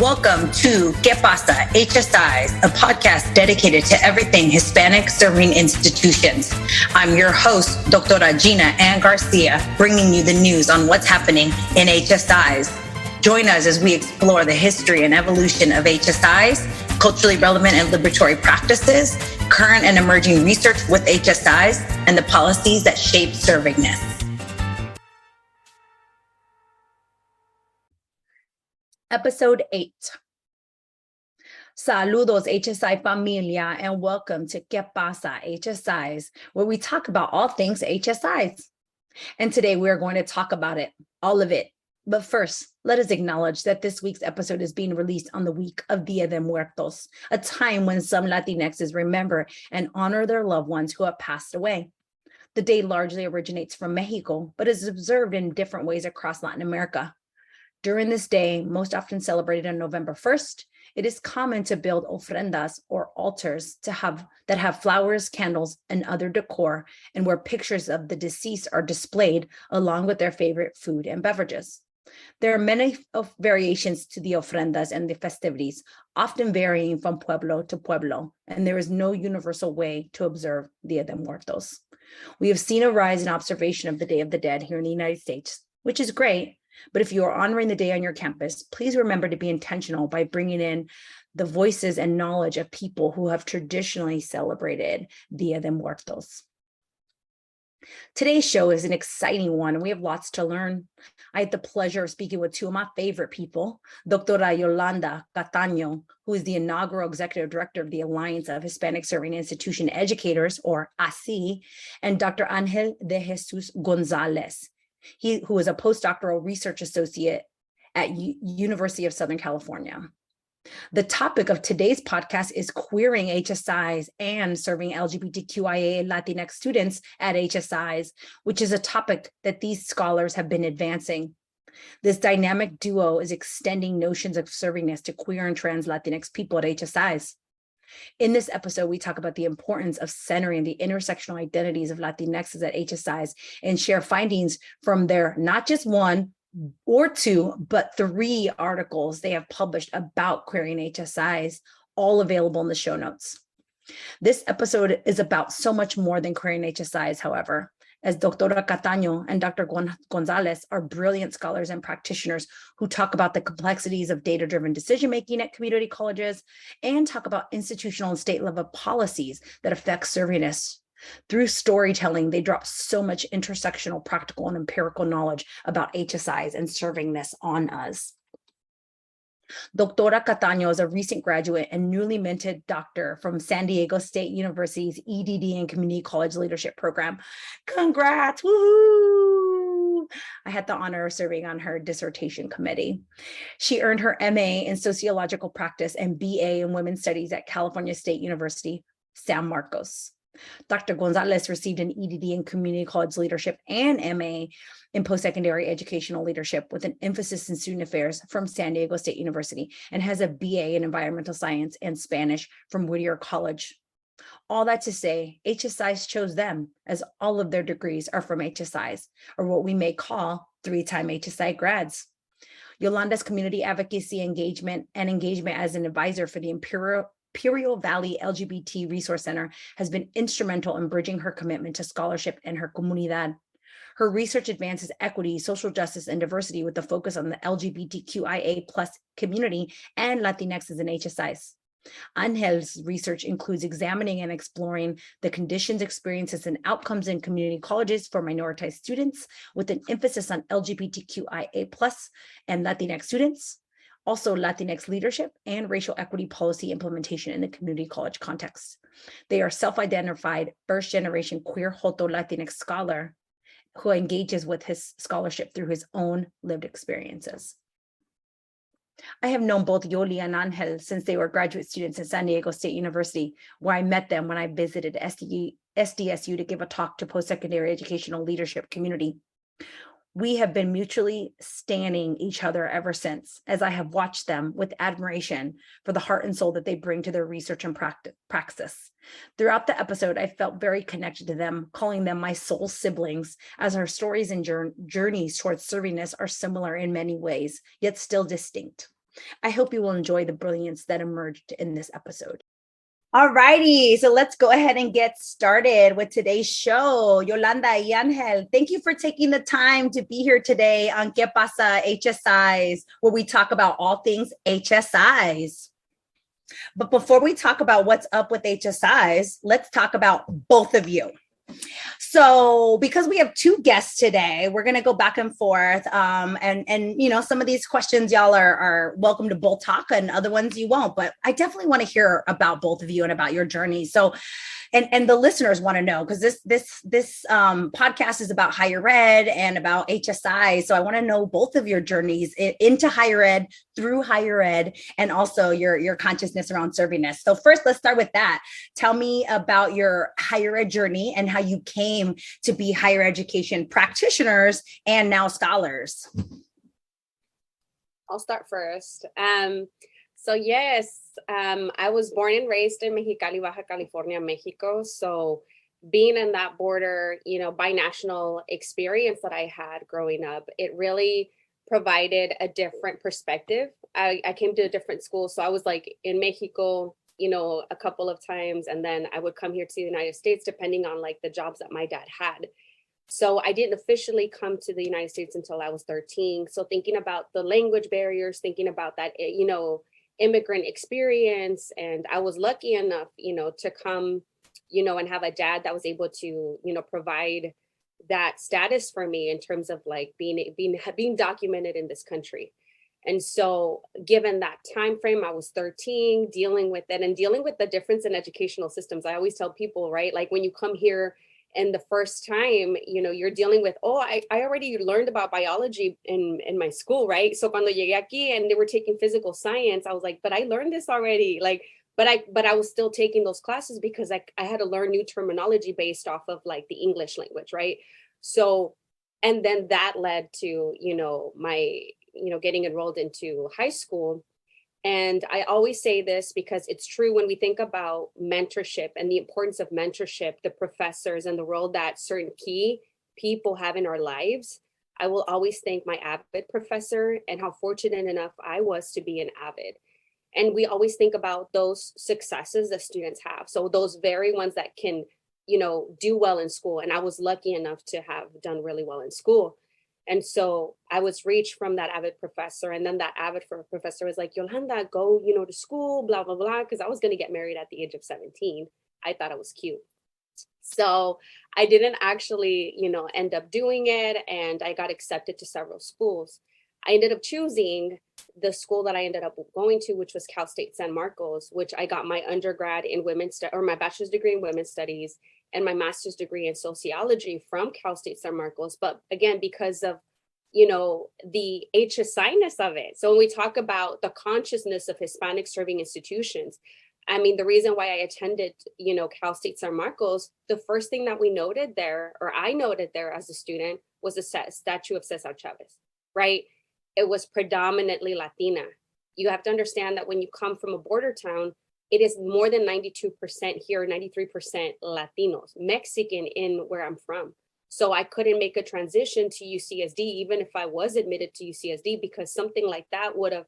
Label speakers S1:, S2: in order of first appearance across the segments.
S1: Welcome to Pasa, HSIs, a podcast dedicated to everything Hispanic serving institutions. I'm your host, Doctora Gina Ann Garcia, bringing you the news on what's happening in HSIs. Join us as we explore the history and evolution of HSIs, culturally relevant and liberatory practices, current and emerging research with HSIs, and the policies that shape servingness. Episode 8. Saludos HSI familia, and welcome to ¿Qué pasa HSIs, where we talk about all things HSIs. And today we are going to talk about it, all of it. But first, let us acknowledge that this week's episode is being released on the week of Dia de Muertos, a time when some Latinxs remember and honor their loved ones who have passed away. The day largely originates from Mexico, but is observed in different ways across Latin America. During this day, most often celebrated on November 1st, it is common to build ofrendas or altars that have flowers, candles, and other decor, and where pictures of the deceased are displayed along with their favorite food and beverages. There are many variations to the ofrendas and the festivities, often varying from pueblo to pueblo, and there is no universal way to observe Dia de Muertos. We have seen a rise in observation of the Day of the Dead here in the United States, which is great. But if you are honoring the day on your campus, please remember to be intentional by bringing in the voices and knowledge of people who have traditionally celebrated Dia de Muertos. Today's show is an exciting one, and we have lots to learn. I had the pleasure of speaking with two of my favorite people, Doctora Yolanda Cataño, who is the inaugural executive director of the Alliance of Hispanic Serving Institution Educators, or AHSIE, and Dr. Ángel de Jesus González, who is a postdoctoral research associate at University of Southern California. The topic of today's podcast is queering HSIs and serving LGBTQIA Latinx students at HSIs, which is a topic that these scholars have been advancing. This dynamic duo is extending notions of servingness to queer and trans Latinx people at HSIs. In this episode, we talk about the importance of centering the intersectional identities of Latinxs at HSIs and share findings from their not just one or two, but 3 articles they have published about queering HSIs, all available in the show notes. This episode is about so much more than queering HSIs, however, as Doctora Cataño and Dr. González are brilliant scholars and practitioners who talk about the complexities of data-driven decision-making at community colleges and talk about institutional and state-level policies that affect servingness. Through storytelling, they drop so much intersectional, practical, and empirical knowledge about HSIs and servingness on us. Doctora Cataño is a recent graduate and newly minted doctor from San Diego State University's EDD and Community College Leadership Program. Congrats, woohoo! I had the honor of serving on her dissertation committee. She earned her MA in Sociological Practice and BA in Women's Studies at California State University, San Marcos. Dr. González received an EDD in Community College Leadership and MA in Post-Secondary Educational Leadership with an emphasis in student affairs from San Diego State University and has a BA in Environmental Science and Spanish from Whittier College. All that to say, HSIs chose them as all of their degrees are from HSIs, or what we may call 3-time HSI grads. Yolanda's community advocacy engagement as an advisor for the Imperial Valley LGBT Resource Center has been instrumental in bridging her commitment to scholarship and her comunidad. Her research advances equity, social justice, and diversity with a focus on the LGBTQIA+ community and Latinxs and HSIs. Angel's research includes examining and exploring the conditions, experiences, and outcomes in community colleges for minoritized students with an emphasis on LGBTQIA+ and Latinx students, also Latinx leadership and racial equity policy implementation in the community college context. They are self-identified first-generation queer Joto Latinx scholar who engages with his scholarship through his own lived experiences. I have known both Yoli and Angel since they were graduate students at San Diego State University, where I met them when I visited SDSU to give a talk to post-secondary educational leadership community. We have been mutually standing each other ever since, as I have watched them with admiration for the heart and soul that they bring to their research and praxis. Throughout the episode, I felt very connected to them, calling them my soul siblings, as our stories and journeys towards servingness are similar in many ways, yet still distinct. I hope you will enjoy the brilliance that emerged in this episode. All righty, so let's go ahead and get started with today's show. Yolanda y Ángel, thank you for taking the time to be here today on ¿Qué Pasa? HSIs, where we talk about all things HSIs. But before we talk about what's up with HSIs, let's talk about both of you. So because we have two guests today, we're going to go back and forth. And you know, some of these questions y'all are welcome to both talk, and other ones you won't. But I definitely want to hear about both of you and about your journey. So, and the listeners want to know, because this podcast is about higher ed and about HSI. So I want to know both of your journeys into higher ed, through higher ed, and also your consciousness around servingness. So first, let's start with that. Tell me about your higher ed journey and how you came to be higher education practitioners and now scholars.
S2: I'll start first. So yes, I was born and raised in Mexicali, Baja California, Mexico. So being in that border, you know, binational experience that I had growing up, it really provided a different perspective. I came to a different school. So I was like in Mexico, you know, a couple of times, and then I would come here to the United States, depending on like the jobs that my dad had. So I didn't officially come to the United States until I was 13. So thinking about the language barriers, thinking about that, you know, immigrant experience. And I was lucky enough, you know, to come, you know, and have a dad that was able to, you know, provide that status for me in terms of like being documented in this country. And so given that time frame, I was 13, dealing with it and dealing with the difference in educational systems. I always tell people, right, like when you come here and the first time, you know, you're dealing with, I already learned about biology in my school, right? So cuando llegué aquí and they were taking physical science, I was like, but I learned this already. Like, but I was still taking those classes because I had to learn new terminology based off of like the English language, right? So, and then that led to, you know, my, you know, getting enrolled into high school. And I always say this because it's true when we think about mentorship and the importance of mentorship, the professors and the role that certain key people have in our lives. I will always thank my AVID professor and how fortunate enough I was to be an AVID. And we always think about those successes that students have. So those very ones that can, you know, do well in school. And I was lucky enough to have done really well in school. And so I was reached from that AVID professor, and then that AVID professor was like, Yolanda, go, you know, to school, blah, blah, blah. Because I was going to get married at the age of 17. I thought it was cute. So I didn't actually, you know, end up doing it. And I got accepted to several schools. I ended up choosing the school that I ended up going to, which was Cal State San Marcos, which I got my undergrad in my bachelor's degree in women's studies and my master's degree in sociology from Cal State San Marcos. But again, because of, you know, the HSI-ness of it. So when we talk about the consciousness of Hispanic serving institutions, I mean, the reason why I attended, you know, Cal State San Marcos, the first thing that we noted there, or I noted there as a student, was the statue of Cesar Chavez, right? It was predominantly Latina. You have to understand that when you come from a border town, it is more than 92% here, 93% Latinos, Mexican in where I'm from. So I couldn't make a transition to UCSD, even if I was admitted to UCSD, because something like that would have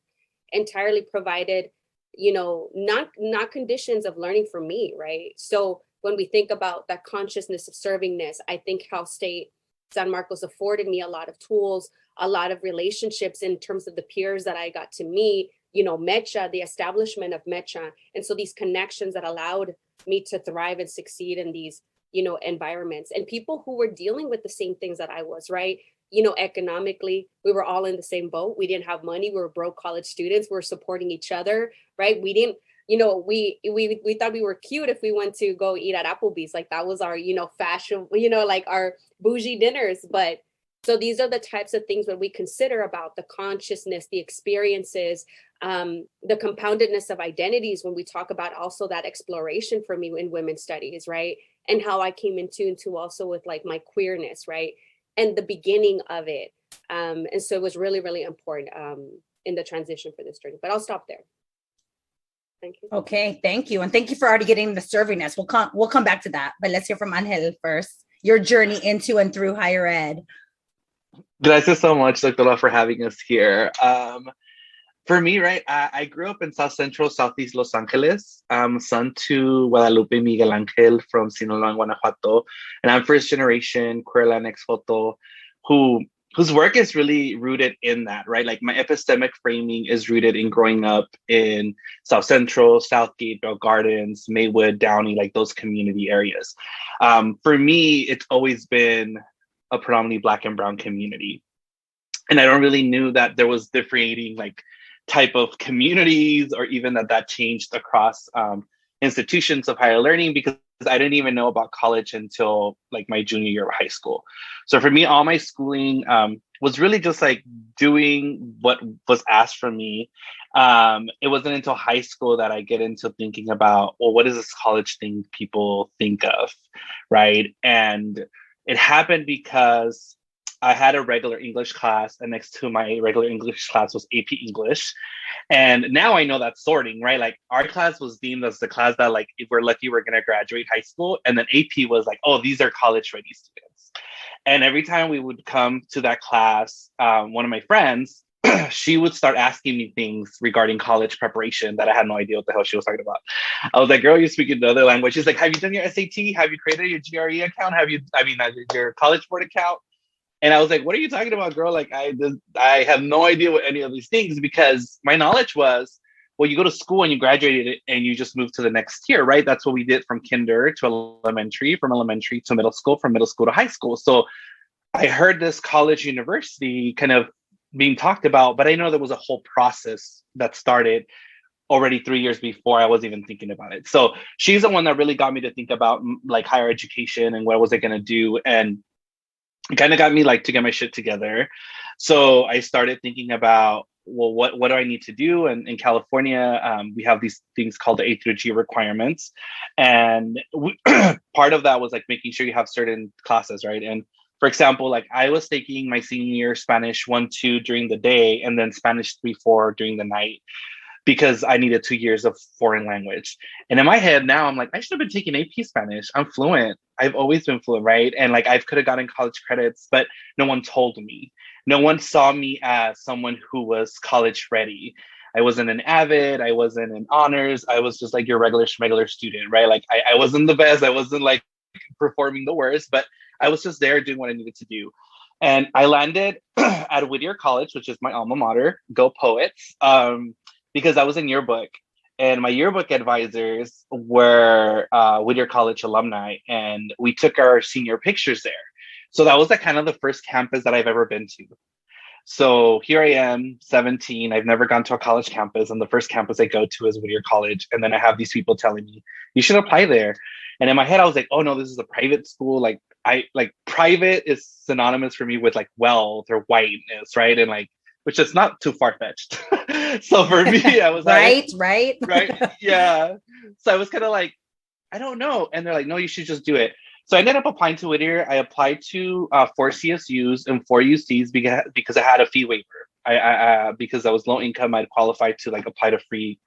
S2: entirely provided, you know, not conditions of learning for me, right? So when we think about that consciousness of servingness, I think Cal State San Marcos afforded me a lot of tools, a lot of relationships in terms of the peers that I got to meet, you know, Mecha, the establishment of Mecha. And so these connections that allowed me to thrive and succeed in these, you know, environments, and people who were dealing with the same things that I was, right? You know, economically, we were all in the same boat. We didn't have money. We were broke college students. We were supporting each other, right? We didn't, you know, we thought we were cute if we went to go eat at Applebee's. Like that was our, you know, fashion, you know, like our bougie dinners. But so these are the types of things that we consider about the consciousness, the experiences, the compoundedness of identities when we talk about also that exploration for me in women's studies, right? And how I came into also with like my queerness, right? And the beginning of it. And so it was really, really important in the transition for this journey. But I'll stop there. Thank you.
S1: Okay, thank you. And thank you for already getting the servingness. We'll come back to that. But let's hear from Ángel first. Your journey into and through higher ed.
S3: Gracias so much, Doctora, for having us here. For me, right, I grew up in South Central, Southeast Los Angeles. I'm son to Guadalupe Miguel Ángel from Sinaloa, Guanajuato, and I'm first generation queer Latinx photo who whose work is really rooted in that, right? Like my epistemic framing is rooted in growing up in South Central, Southgate, Bell Gardens, Maywood, Downey, like those community areas. For me, it's always been a predominantly Black and Brown community. And I don't really knew that there was differentiating like type of communities or even that changed across institutions of higher learning, because I didn't even know about college until like my junior year of high school. So for me, all my schooling was really just like doing what was asked from me. It wasn't until high school that I get into thinking about, well, what is this college thing people think of, right? And it happened because I had a regular English class, and next to my regular English class was AP English. And now I know that's sorting, right? Like our class was deemed as the class that, like, if we're lucky, we're going to graduate high school. And then AP was like, oh, these are college ready students. And every time we would come to that class, one of my friends, she would start asking me things regarding college preparation that I had no idea what the hell she was talking about. I was like, girl, you speak another language. She's like, have you done your SAT? Have you created your GRE account? Your college board account? And I was like, what are you talking about, girl? Like, I have no idea what any of these things, because my knowledge was, well, you go to school and you graduated and you just move to the next tier, right? That's what we did from kinder to elementary, from elementary to middle school, from middle school to high school. So I heard this college university kind of being talked about, but I know there was a whole process that started already 3 years before I was even thinking about it. So she's the one that really got me to think about like higher education and what was I going to do. And it kind of got me like to get my shit together. So I started thinking about, well, what do I need to do? And in California, we have these things called the A through G requirements. And part of that was like making sure you have certain classes, right? And for example, like I was taking my senior year Spanish 1, 2 during the day, and then Spanish 3, 4 during the night, because I needed 2 years of foreign language. And in my head now, I'm like, I should have been taking AP Spanish. I'm fluent. I've always been fluent, right? And like I could have gotten college credits, but no one told me. No one saw me as someone who was college ready. I wasn't an avid. I wasn't in honors. I was just like your regular student, right? Like I wasn't the best. I wasn't like performing the worst, but I was just there doing what I needed to do. And I landed at Whittier College, which is my alma mater. Go Poets. Because I was in yearbook, and my yearbook advisors were Whittier College alumni, and we took our senior pictures there. So that was like kind of the first campus that I've ever been to. So here I am, 17. I've never gone to a college campus, and the first campus I go to is Whittier College. And then I have these people telling me, you should apply there. And in my head, I was like, oh no, this is a private school. Like private is synonymous for me with like wealth or whiteness, right? And like, which is not too far-fetched. So for me, I was
S1: right.
S3: Yeah. So I was kind of like, I don't know. And they're like, no, you should just do it. So I ended up applying to Whittier. I applied to 4 CSUs and 4 UCs because I had a fee waiver. Because I was low income, I'd qualified to like apply to free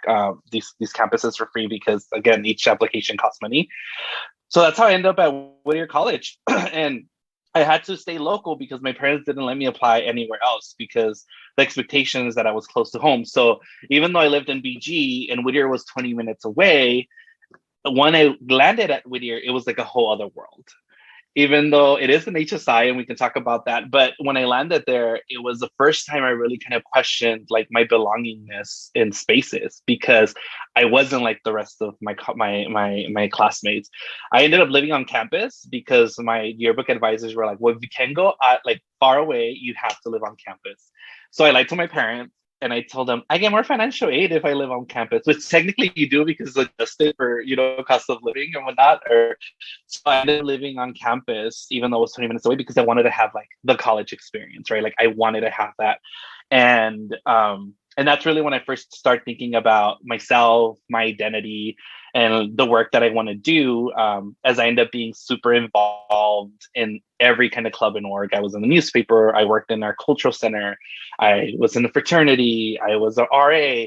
S3: these campuses for free, because again, each application costs money. So that's how I ended up at Whittier College. And I had to stay local because my parents didn't let me apply anywhere else, because the expectation is that I was close to home. So even though I lived in BG and Whittier was 20 minutes away, when I landed at Whittier, it was like a whole other world. Even though it is an HSI, and we can talk about that. But when I landed there, it was the first time I really kind of questioned like my belongingness in spaces, because I wasn't like the rest of my classmates. I ended up living on campus because my yearbook advisors were like, well, if you can go like far away, you have to live on campus. So I lied to my parents, and I told them I get more financial aid if I live on campus, which technically you do because it's adjusted for, cost of living and whatnot. So I ended up living on campus, even though it was 20 minutes away, because I wanted to have like the college experience, right? Like I wanted to have that. And that's really when I first started thinking about myself, my identity, and the work that I want to do, as I end up being super involved in every kind of club and org. I was in the newspaper. I worked in our cultural center. I was in the fraternity. I was an RA.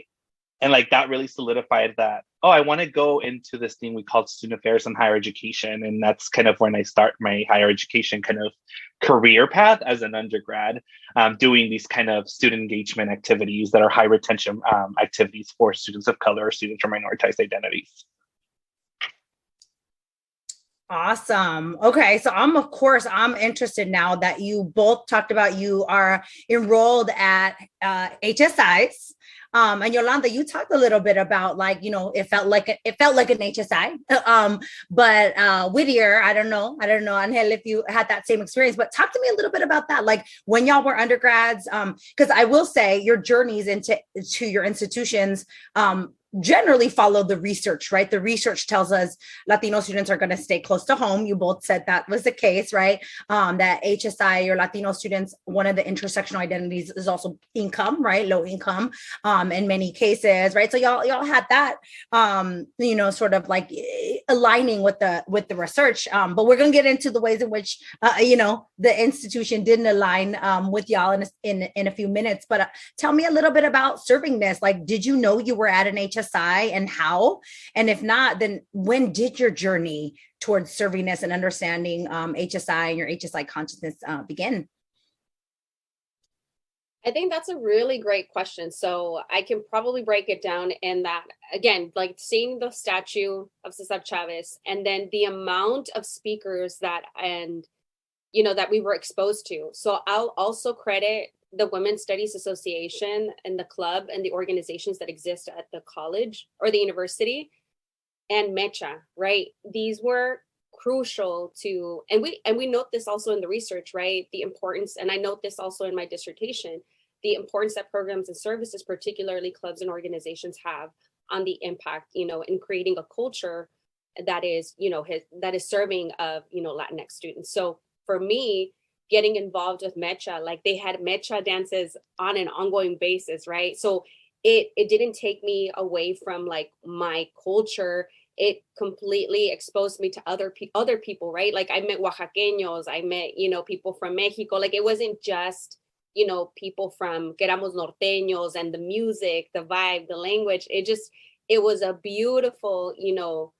S3: And like that really solidified that, oh, I want to go into this thing we call student affairs and higher education. And that's kind of when I start my higher education kind of career path as an undergrad, doing these kind of student engagement activities that are high retention activities for students of color or students from minoritized identities.
S1: Awesome. Okay. So I'm interested now that you both talked about you are enrolled at HSIs. And Yolanda, you talked a little bit about like, you know, it felt like an HSI. But Whittier, I don't know, Ángel, if you had that same experience, but talk to me a little bit about that. Like when y'all were undergrads, because I will say your journeys into your institutions generally follow the research, right? The research tells us Latino students are going to stay close to home. You both said that was the case, right? That HSI or Latino students, one of the intersectional identities is also income, right? Low income in many cases, right? So y'all had that, you know, sort of like aligning with the research. But we're going to get into the ways in which, you know, the institution didn't align with y'all in a few minutes. But tell me a little bit about servingness. Like, did you know you were at an HSI and how? And if not, then when did your journey towards servingness and understanding HSI and your HSI consciousness begin?
S2: I think that's a really great question. So I can probably break it down in that, again, like seeing the statue of Cesar Chavez and then the amount of speakers that, and, you know, that we were exposed to. So I'll also credit the Women's Studies Association and the club and the organizations that exist at the college or the university and Mecha, right? These were crucial to, and we note this also in the research, right? The importance, and I note this also in my dissertation, the importance that programs and services, particularly clubs and organizations, have on the impact, you know, in creating a culture that is, you know, that is serving of, you know, Latinx students. So for me, getting involved with Mecha, like they had Mecha dances on an ongoing basis, right? So it didn't take me away from like my culture. It completely exposed me to other people, right? Like I met Oaxaqueños, I met, you know, people from Mexico. Like it wasn't just, you know, people from que éramos norteños, and the music, the vibe, the language. It was a beautiful, you know,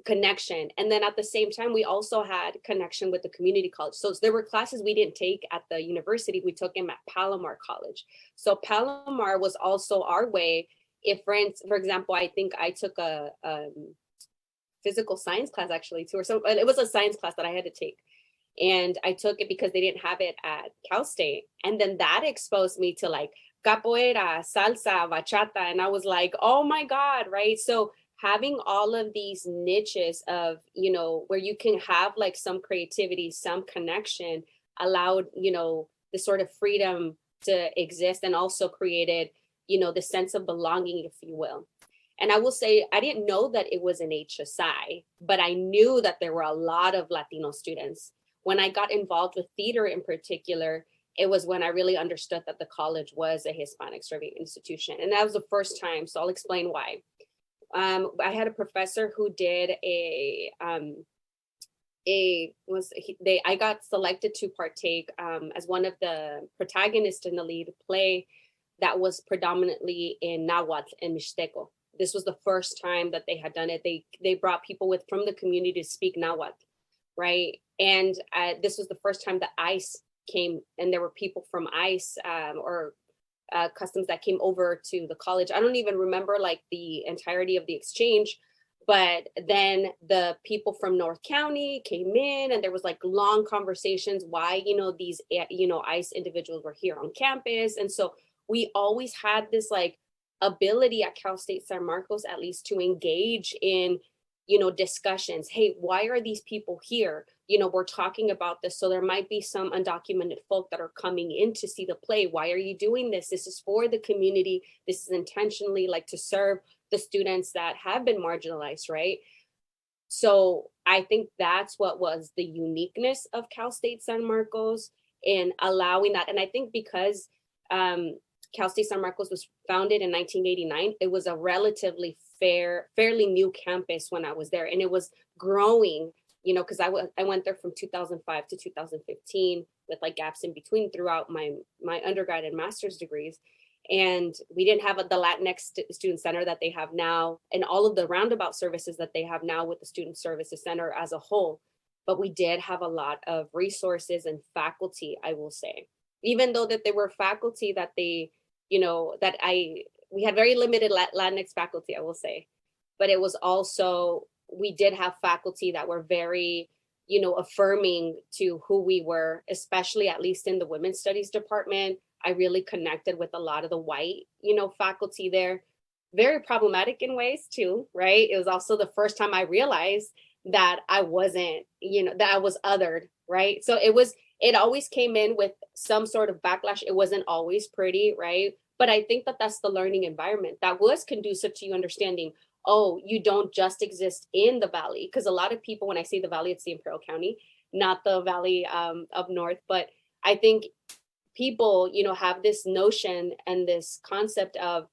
S2: connection. And then at the same time, we also had connection with the community college. So there were classes we didn't take at the university. We took them at Palomar College. So Palomar was also our way. If friends, for example, I think I took a physical science class actually too, or so it was a science class that I had to take. And I took it because they didn't have it at Cal State. And then that exposed me to like capoeira, salsa, bachata. And I was like, oh my God, right? So having all of these niches of, you know, where you can have like some creativity, some connection allowed, you know, the sort of freedom to exist, and also created, you know, the sense of belonging, if you will. And I will say, I didn't know that it was an HSI, but I knew that there were a lot of Latino students. When I got involved with theater in particular, it was when I really understood that the college was a Hispanic serving institution. And that was the first time. So I'll explain why. I had a professor who did I got selected to partake as one of the protagonists in the lead play that was predominantly in Nahuatl and Mixteco. This was the first time that they had done it. They brought people from the community to speak Nahuatl, right? And this was the first time that ICE came, and there were people from ICE or customs that came over to the college. I don't even remember like the entirety of the exchange, but then the people from North County came in, and there was like long conversations why, you know, these, you know, ICE individuals were here on campus. And so we always had this like ability at Cal State San Marcos, at least, to engage in, you know, discussions. Hey, why are these people here? You know, we're talking about this. So there might be some undocumented folk that are coming in to see the play. Why are you doing this? This is for the community. This is intentionally like to serve the students that have been marginalized, right? So I think that's what was the uniqueness of Cal State San Marcos in allowing that. And I think because Cal State San Marcos was founded in 1989, it was a relatively fairly new campus when I was there, and it was growing, you know, because I went there from 2005 to 2015 with like gaps in between throughout my undergrad and master's degrees. And we didn't have the Latinx Student Center that they have now, and all of the roundabout services that they have now with the Student Services Center as a whole. But we did have a lot of resources and faculty, I will say, even though that they were faculty that they, we had very limited Latinx faculty, I will say, but it was also, we did have faculty that were very, affirming to who we were, especially at least in the women's studies department. I really connected with a lot of the white, faculty there. Very problematic in ways too, right? It was also the first time I realized that I wasn't, that I was othered, right? So it always came in with some sort of backlash. It wasn't always pretty, right? But I think that that's the learning environment that was conducive to you understanding, oh, you don't just exist in the Valley. Because a lot of people, when I say the Valley, it's the Imperial County, not the Valley up north. But I think people, have this notion and this concept of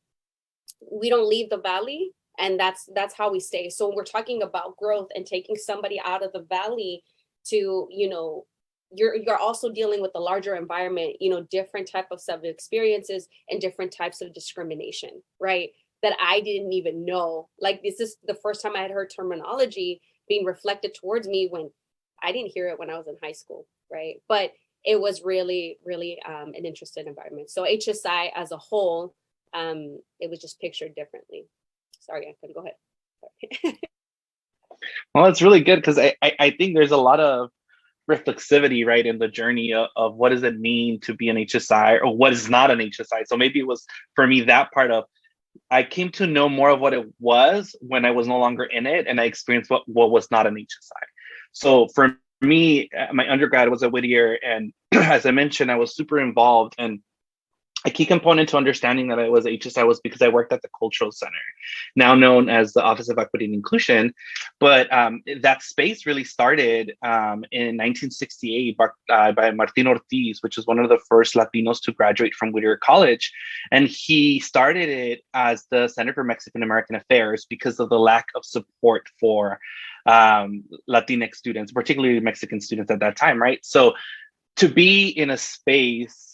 S2: we don't leave the Valley, and that's how we stay. So when we're talking about growth and taking somebody out of the Valley to, you're also dealing with the larger environment, different type of set of experiences and different types of discrimination, right? That I didn't even know. Like, this is the first time I had heard terminology being reflected towards me when I didn't hear it when I was in high school, right? But it was really, really an interesting environment. So HSI as a whole, it was just pictured differently. Sorry, I couldn't go ahead.
S3: Well, it's really good because I think there's a lot of reflexivity, right, in the journey of what does it mean to be an HSI or what is not an HSI. So maybe it was for me that part of I came to know more of what it was when I was no longer in it, and I experienced what was not an HSI. So for me, my undergrad was at Whittier, and as I mentioned, I was super involved. And a key component to understanding that I was HSI was because I worked at the Cultural Center, now known as the Office of Equity and Inclusion. But that space really started in 1968 by Martin Ortiz, which was one of the first Latinos to graduate from Whittier College. And he started it as the Center for Mexican American Affairs because of the lack of support for Latinx students, particularly Mexican students at that time, right? So to be in a space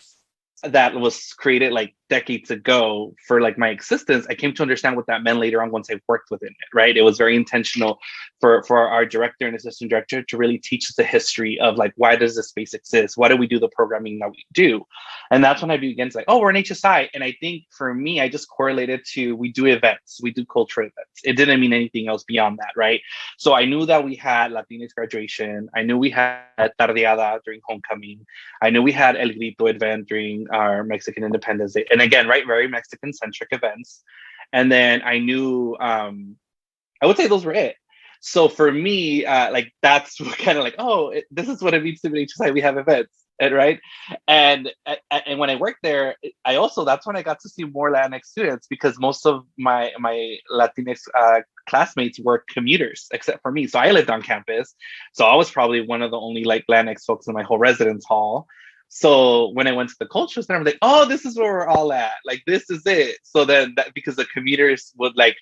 S3: that was created like decades ago for like my existence, I came to understand what that meant later on once I worked within it, right? It was very intentional for our director and assistant director to really teach us the history of like, why does this space exist? Why do we do the programming that we do? And that's when I began to like, oh, we're an HSI. And I think for me, I just correlated to, we do events, we do cultural events. It didn't mean anything else beyond that, right? So I knew that we had Latinx graduation. I knew we had Tardeada during homecoming. I knew we had El Grito event during our Mexican Independence Day. And again, right, very Mexican-centric events. And then I knew, I would say those were it. So for me, like that's kind of like, oh, this is what it means to be HSI. We have events, right? And when I worked there, I also, that's when I got to see more Latinx students because most of my Latinx classmates were commuters, except for me. So I lived on campus. So I was probably one of the only like Latinx folks in my whole residence hall. So when I went to the cultural center, I'm like, oh, this is where we're all at. Like, this is it. So then that, because the commuters would like,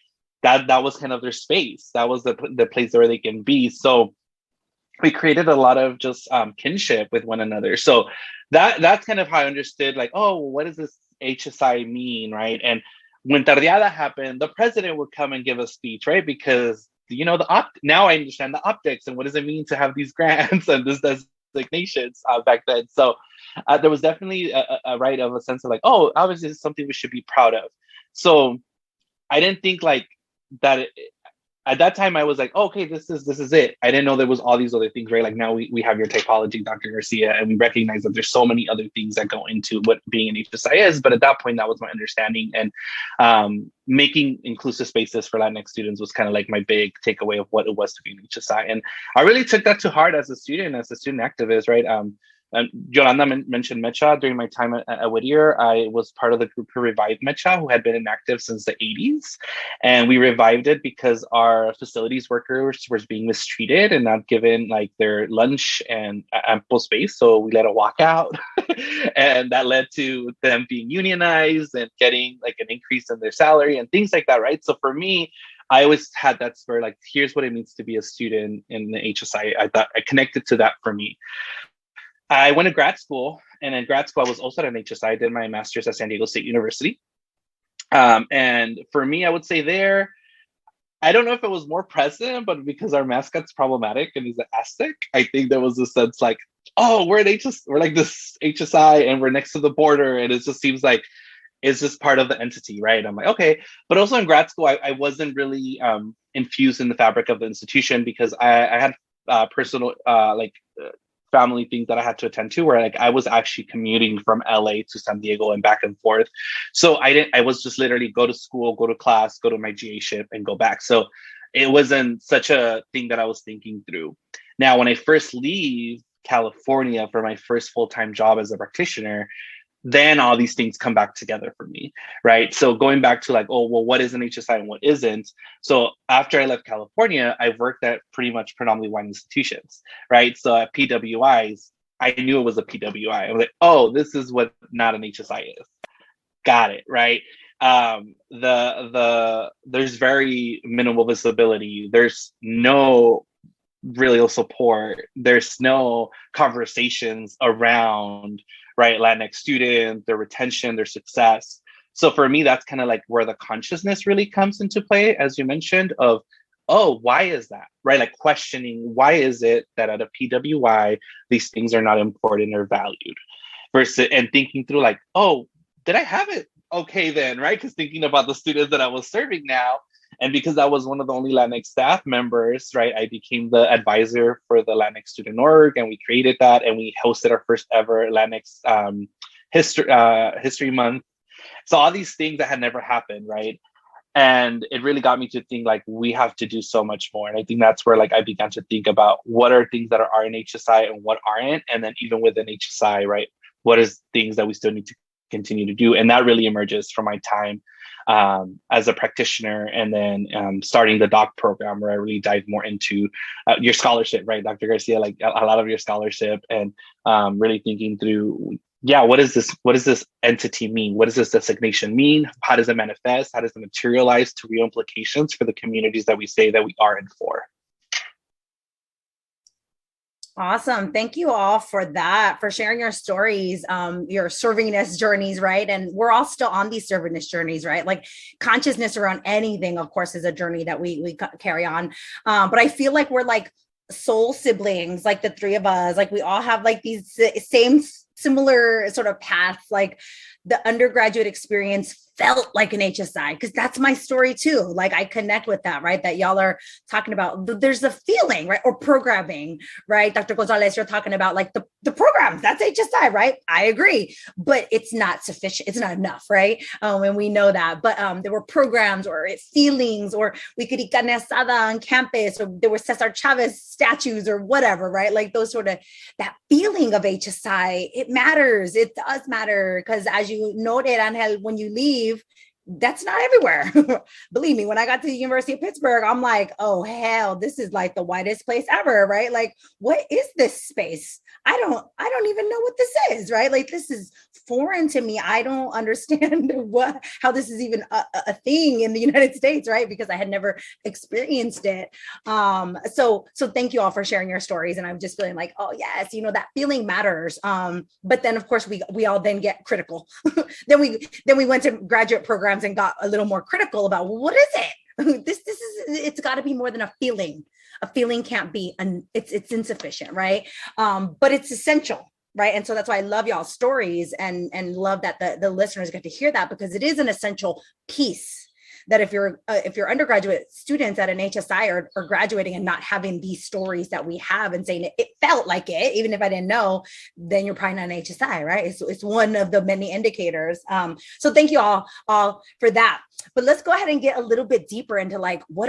S3: that was kind of their space. That was the place where they can be. So we created a lot of just kinship with one another. So that's kind of how I understood like, oh, what does this HSI mean, right? And when Tardeada happened, the president would come and give a speech, right? Because, now I understand the optics and what does it mean to have these grants and this designations back then. So there was definitely a right of a sense of like, oh, obviously this is something we should be proud of. So I didn't think like that at that time I was like, oh, okay, this is it. I didn't know there was all these other things, right? Like now we have your typology, Dr. Garcia, and we recognize that there's so many other things that go into what being an HSI is. But at that point, that was my understanding. And making inclusive spaces for Latinx students was kind of like my big takeaway of what it was to be an HSI. And I really took that to heart as a student activist, right? Yolanda mentioned Mecha. During my time at Whittier, I was part of the group who revived Mecha, who had been inactive since the 80s. And we revived it because our facilities workers were being mistreated and not given like their lunch and ample space. So we let it walk out. And that led to them being unionized and getting like an increase in their salary and things like that, right? So for me, I always had that spur, like, here's what it means to be a student in the HSI. I thought I connected to that for me. I went to grad school, and in grad school, I was also at an HSI. I did my master's at San Diego State University. And for me, I would say there, I don't know if it was more present, but because our mascot's problematic and he's an Aztec, I think there was a sense like, oh, we're like this HSI and we're next to the border. And it just seems like it's just part of the entity, right? I'm like, okay. But also in grad school, I wasn't really infused in the fabric of the institution because I had personal family things that I had to attend to where like I was actually commuting from LA to San Diego and back and forth. So I was just literally go to school, go to class, go to my GA ship and go back. So it wasn't such a thing that I was thinking through. Now, when I first leave California for my first full-time job as a practitioner, then all these things come back together for me, right? So going back to like, oh, well, what is an HSI and what isn't? So after I left California, I worked at pretty much predominantly white institutions, right? So at PWIs, I knew it was a PWI. I was like, oh, this is what not an HSI is. Got it, right? There's very minimal visibility. There's no real support. There's no conversations around, right, Latinx students, their retention, their success. So for me, that's kind of like where the consciousness really comes into play, as you mentioned, of, oh, why is that, right? Like questioning, why is it that at a PWI, these things are not important or valued? Versus, and thinking through like, oh, did I have it okay then, right? Because thinking about the students that I was serving now, and because I was one of the only Latinx staff members, right, I became the advisor for the Latinx Student Org, and we created that, and we hosted our first ever Latinx History Month. So all these things that had never happened, right? And it really got me to think like we have to do so much more. And I think that's where like I began to think about what are things that are in HSI and what aren't, and then even within HSI, right, what is things that we still need to continue to do. And that really emerges from my time as a practitioner, and then starting the doc program where I really dive more into your scholarship, right, Dr. Garcia, like a lot of your scholarship, and really thinking through, yeah, what does this entity mean? What does this designation mean? How does it manifest? How does it materialize to real implications for the communities that we say that we are in for?
S1: Awesome. Thank you all for that, for sharing your stories, your servingness journeys, right? And we're all still on these servingness journeys, right? Like consciousness around anything, of course, is a journey that we carry on. But I feel like we're like soul siblings, like the three of us, like we all have like these same similar sort of paths. Like the undergraduate experience felt like an HSI, because that's my story too. Like I connect with that, right? That y'all are talking about. There's a feeling, right? Or programming, right? Dr. González, you're talking about like the programs, that's HSI, right? I agree, but it's not sufficient. It's not enough, right? And we know that, but there were programs or feelings, or we could eat carne asada on campus, or there were Cesar Chavez statues or whatever, right? Like those sort of, that feeling of HSI, it matters. It does matter, because as you noted, Ángel, when you leave, that's not everywhere. Believe me, when I got to the University of Pittsburgh, I'm like, oh, hell, this is like the whitest place ever, right? Like, what is this space? I don't even know what this is, right? Like, this is foreign to me. I don't understand how this is even a thing in the United States, right? Because I had never experienced it. So thank you all for sharing your stories. And I'm just feeling like, oh yes, that feeling matters. But then of course we all then get critical. then we went to graduate programs and got a little more critical about, well, what is it? This is, it's got to be more than a feeling. A feeling can't be, it's insufficient, right? But it's essential, right? And so that's why I love y'all's stories and love that the listeners get to hear that, because it is an essential piece. That if you're undergraduate students at an HSI are graduating and not having these stories that we have and saying it felt like it, even if I didn't know, then you're probably not an HSI, right? It's one of the many indicators. So thank you all for that. But let's go ahead and get a little bit deeper into like, what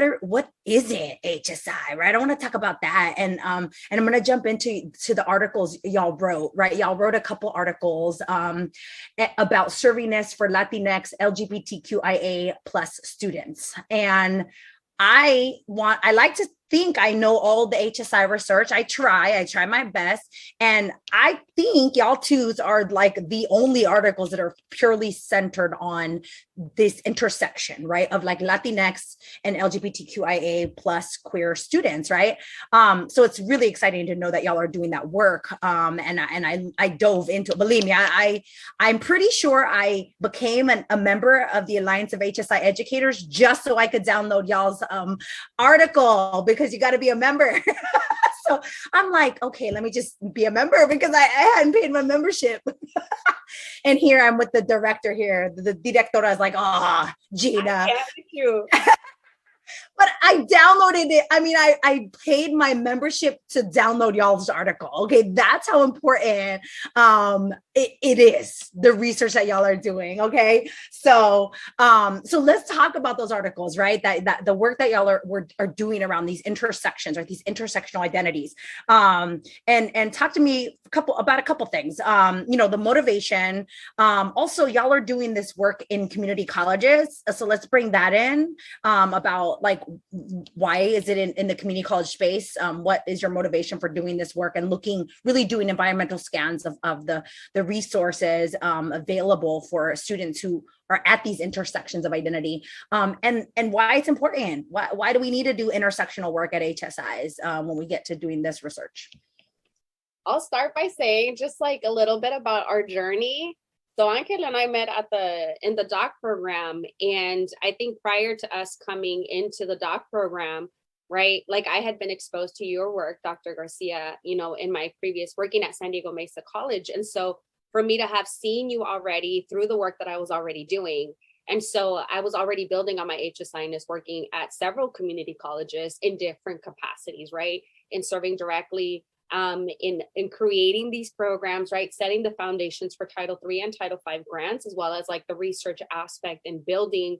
S1: is it, HSI, right? I want to talk about that. And I'm going to jump into the articles y'all wrote, right? Y'all wrote a couple articles about servingness for Latinx, LGBTQIA plus students. And I like to think I know all the HSI research. I try my best. And I think y'all twos are like the only articles that are purely centered on this intersection, right? Of like Latinx and LGBTQIA plus queer students, right? So it's really exciting to know that y'all are doing that work. And I dove into it. Believe me, I'm pretty sure I became a member of the Alliance of HSI Educators just so I could download y'all's article, because you got to be a member. So I'm like, okay, let me just be a member, because I hadn't paid my membership. And here I'm with the director here. The directora is like, oh, Gina.
S2: I can't with you.
S1: But I downloaded it. I mean, I paid my membership to download y'all's article. Okay, that's how important it is, the research that y'all are doing. Okay, so let's talk about those articles, right? That the work that y'all are doing around these intersections, or these intersectional identities. And talk to me about a couple things. The motivation. Also, y'all are doing this work in community colleges. So let's bring that in about like, why is it in the community college space? What is your motivation for doing this work and really doing environmental scans of the resources available for students who are at these intersections of identity, and why it's important? Why do we need to do intersectional work at HSIs when we get to doing this research?
S2: I'll start by saying just like a little bit about our journey. So Ángel and I met in the doc program, and I think prior to us coming into the doc program, right, like I had been exposed to your work, Dr. Garcia, in my previous working at San Diego Mesa College. And so for me to have seen you already through the work that I was already doing, and so I was already building on my HSIness, working at several community colleges in different capacities, right, in serving directly, in creating these programs, right, setting the foundations for Title III and Title V grants, as well as like the research aspect and building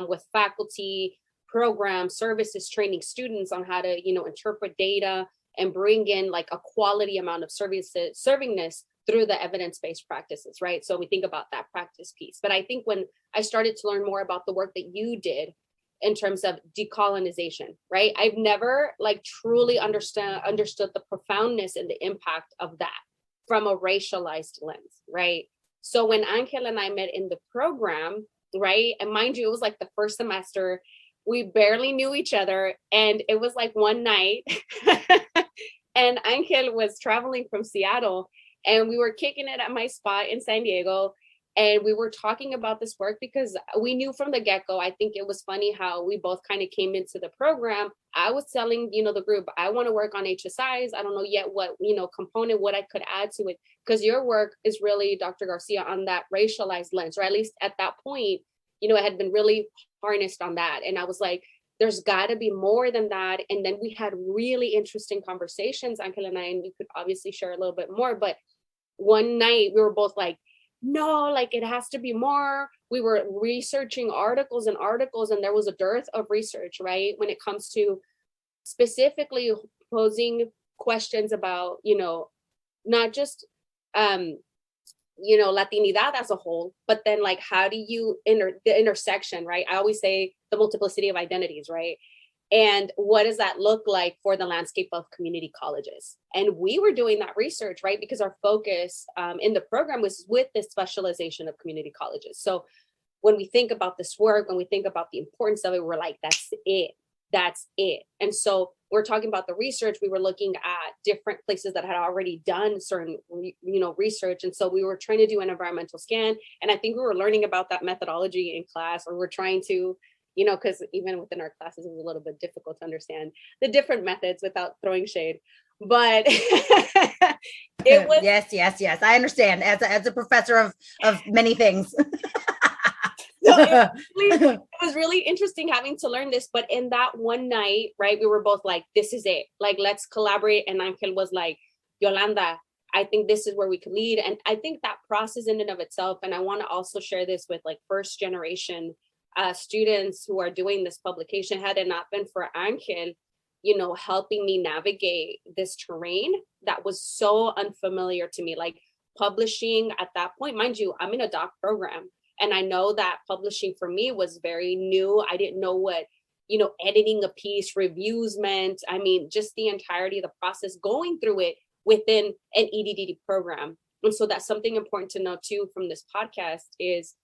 S2: with faculty, program services, training students on how to, interpret data and bring in like a quality amount of servingness through the evidence-based practices, right? So we think about that practice piece. But I think when I started to learn more about the work that you did in terms of decolonization, right? I've never like truly understood the profoundness and the impact of that from a racialized lens, right? So when Ángel and I met in the program, right? And mind you, it was like the first semester, we barely knew each other. And it was like one night and Ángel was traveling from Seattle, and we were kicking it at my spot in San Diego. And we were talking about this work because we knew from the get-go. I think it was funny how we both kind of came into the program. I was telling, the group, I want to work on HSIs. I don't know yet what, component, what I could add to it. Because your work is really, Dr. Garcia, on that racialized lens, or at least at that point, it had been really harnessed on that. And I was like, there's got to be more than that. And then we had really interesting conversations, Ángel and I, and you could obviously share a little bit more. But one night we were both like, no, like it has to be more. We were researching articles, and there was a dearth of research, right? When it comes to specifically posing questions about, not just, Latinidad as a whole, but then like, how do you the intersection, right? I always say the multiplicity of identities, right? And what does that look like for the landscape of community colleges? And we were doing that research, right? Because our focus in the program was with this specialization of community colleges. So when we think about this work, when we think about the importance of it, we're like, that's it. And so we're talking about the research. We were looking at different places that had already done certain, research. And so we were trying to do an environmental scan. And I think we were learning about that methodology in class, or we're trying to, because even within our classes, it was a little bit difficult to understand the different methods without throwing shade. But it was
S1: yes. I understand as a professor of many things.
S2: So it was really interesting having to learn this. But in that one night, right, we were both like, this is it. Like, let's collaborate. And Ángel was like, Yolanda, I think this is where we could lead. And I think that process in and of itself, and I want to also share this with like first generation students who are doing this publication, had it not been for Ángel, helping me navigate this terrain that was so unfamiliar to me. Like publishing at that point, mind you, I'm in a doc program. And I know that publishing for me was very new. I didn't know what editing a piece, reviews meant, I mean, just the entirety of the process, going through it within an EdD program. And so that's something important to know too from this podcast, is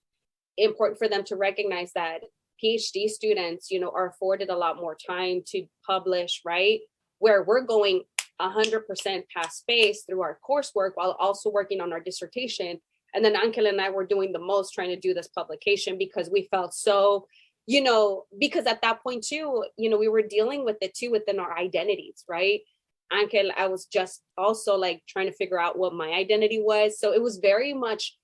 S2: important for them to recognize that PhD students, are afforded a lot more time to publish, right? Where we're going 100% past space through our coursework while also working on our dissertation. And then Ángel and I were doing the most trying to do this publication because we felt so, because at that point too, we were dealing with it too within our identities, right? Ángel, I was just also like trying to figure out what my identity was. So it was very much,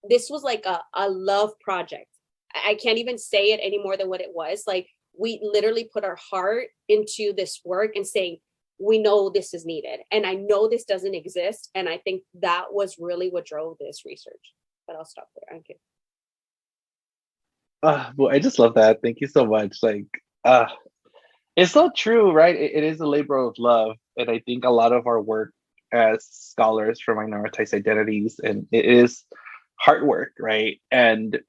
S2: this was like a love project. I can't even say it any more than what it was. Like, we literally put our heart into this work and saying, we know this is needed. And I know this doesn't exist. And I think that was really what drove this research. But I'll stop there. Thank you.
S3: Well, I just love that. Thank you so much. Like, it's so true, right? It is a labor of love. And I think a lot of our work as scholars for minoritized identities, and it is hard work, right? And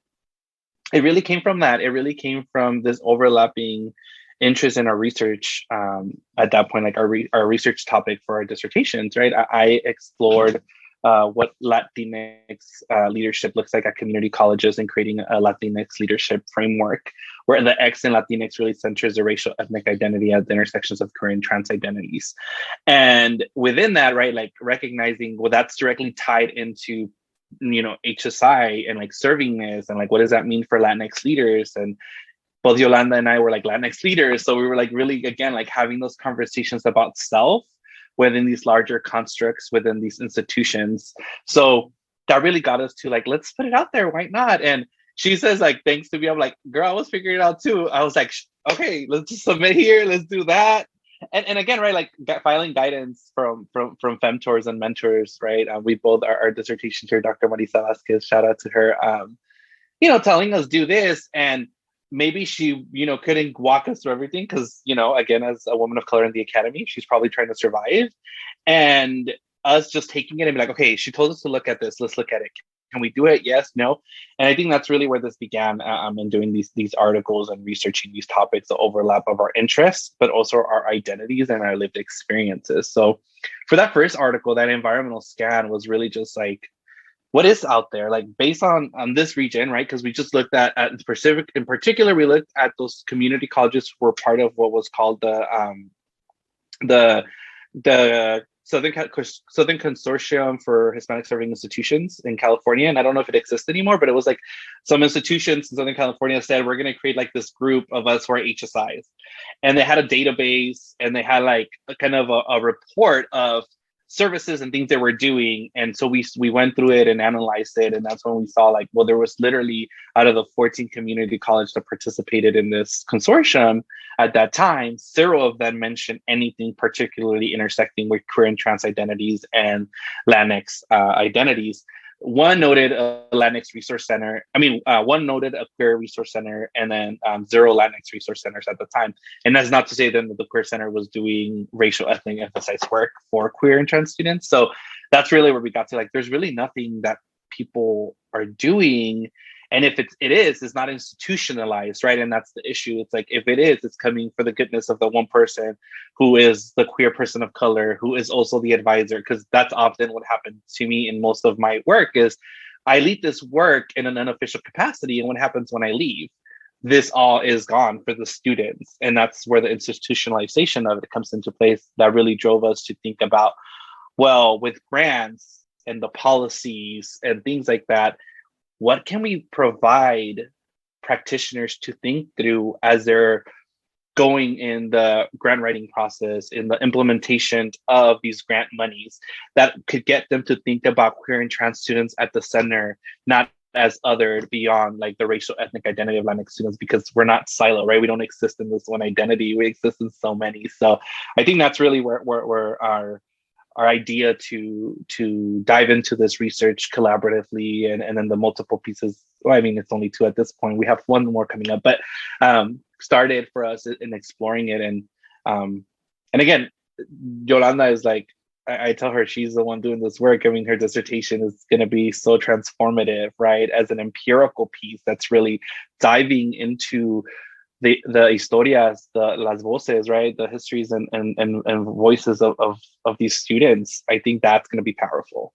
S3: it really came from that. It really came from this overlapping interest in our research. At that point, like our research topic for our dissertations, right? I explored what Latinx leadership looks like at community colleges and creating a Latinx leadership framework where the X in Latinx really centers the racial ethnic identity at the intersections of queer and trans identities. And within that, right, like recognizing, well, that's directly tied into HSI and like servingness and like what does that mean for Latinx leaders. And both Yolanda and I were like Latinx leaders, so we were like really, again, like having those conversations about self within these larger constructs within these institutions. So that really got us to like, let's put it out there, why not? And she says like, thanks to me, I'm like, girl, I was figuring it out too. I was like, okay, let's just submit here, let's do that. And again, right, like filing guidance from femtors and mentors, right? We both, our dissertation chair, Dr. Marisa Vasquez, shout out to her, telling us do this. And maybe she, couldn't walk us through everything because, again, as a woman of color in the academy, she's probably trying to survive. And us just taking it and be like, okay, she told us to look at this, let's look at it. Can we do it? Yes, no. And I think that's really where this began in doing these articles and researching these topics, the overlap of our interests, but also our identities and our lived experiences. So for that first article, that environmental scan was really just like, what is out there, like based on this region, right? Because we just looked at Pacific in particular, we looked at those community colleges who were part of what was called the Southern Consortium for Hispanic Serving Institutions in California. And I don't know if it exists anymore, but it was like some institutions in Southern California said, we're going to create like this group of us who are HSIs. And they had a database and they had like a kind of a report of services and things they were doing. And so we went through it and analyzed it. And that's when we saw like, well, there was literally out of the 14 community colleges that participated in this consortium at that time, 0 of them mentioned anything particularly intersecting with queer and trans identities and Latinx identities. One noted a Latinx resource center. One noted a queer resource center, and then 0 Latinx resource centers at the time. And that's not to say then that the queer center was doing racial ethnic emphasized work for queer and trans students. So that's really where we got to like, there's really nothing that people are doing. And if it's not institutionalized, right? And that's the issue. It's like, if it is, it's coming for the goodness of the one person who is the queer person of color, who is also the advisor, because that's often what happens to me in most of my work is I lead this work in an unofficial capacity. And what happens when I leave? This all is gone for the students. And that's where the institutionalization of it comes into place that really drove us to think about, well, with grants and the policies and things like that, what can we provide practitioners to think through as they're going in the grant writing process, in the implementation of these grant monies that could get them to think about queer and trans students at the center, not as other beyond like the racial ethnic identity of Latinx students, because we're not silo, right? We don't exist in this one identity. We exist in so many. So I think that's really where our idea to dive into this research collaboratively and then the multiple pieces, it's only 2 at this point. We have 1 more coming up, but started for us in exploring it. And again, Yolanda is like, I tell her she's the one doing this work. Her dissertation is going to be so transformative, right? As an empirical piece that's really diving into the historias, las voces, right? The histories and voices of these students, I think that's going to be powerful.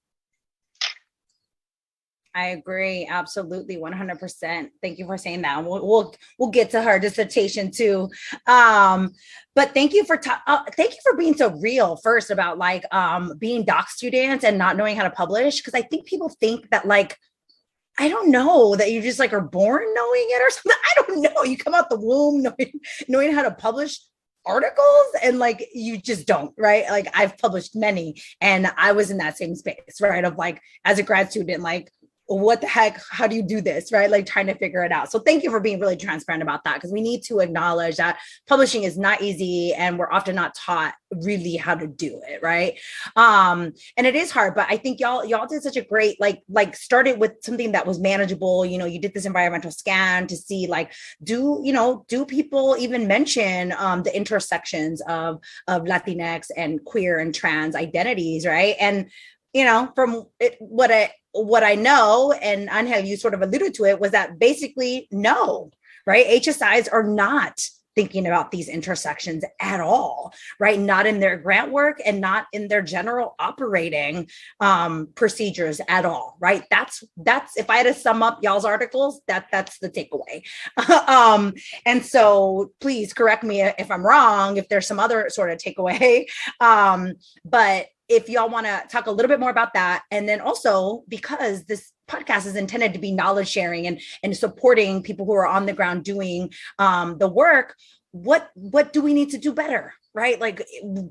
S1: I agree, absolutely, 100%. Thank you for saying that. We'll get to her dissertation too. But thank you for being so real first about like being doc students and not knowing how to publish, because I think people think that like, I don't know, that you just like are born knowing it or something. I don't know. You come out the womb knowing how to publish articles, and like you just don't, right? Like I've published many, and I was in that same space, right? Of like as a grad student, like what the heck, how do you do this, right? Like trying to figure it out. So thank you for being really transparent about that, because we need to acknowledge that publishing is not easy, and we're often not taught really how to do it, right? And it is hard, but I think y'all did such a great, like started with something that was manageable. You know, you did this environmental scan to see like, do people even mention the intersections of Latinx and queer and trans identities, right? And you know, from what I know, and Ángel, you sort of alluded to it, was that basically no, right? HSIs are not thinking about these intersections at all, right? Not in their grant work and not in their general operating procedures at all, right? That's if I had to sum up y'all's articles, that's the takeaway. And so please correct me if I'm wrong, if there's some other sort of takeaway. But if y'all want to talk a little bit more about that, and then also because this podcast is intended to be knowledge sharing and supporting people who are on the ground doing the work, what do we need to do better, right? Like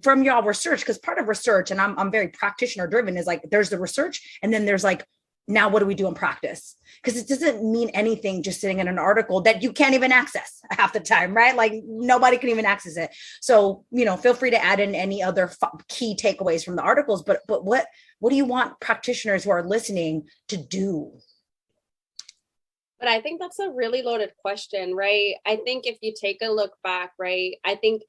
S1: from y'all research, because part of research, and I'm very practitioner driven, is like there's the research, and then there's like, now what do we do in practice? Because it doesn't mean anything just sitting in an article that you can't even access half the time, right? Like nobody can even access it. So, you know, feel free to add in any other key takeaways from the articles, but what do you want practitioners who are listening to do?
S2: But I think that's a really loaded question, right? I think if you take a look back, right, I think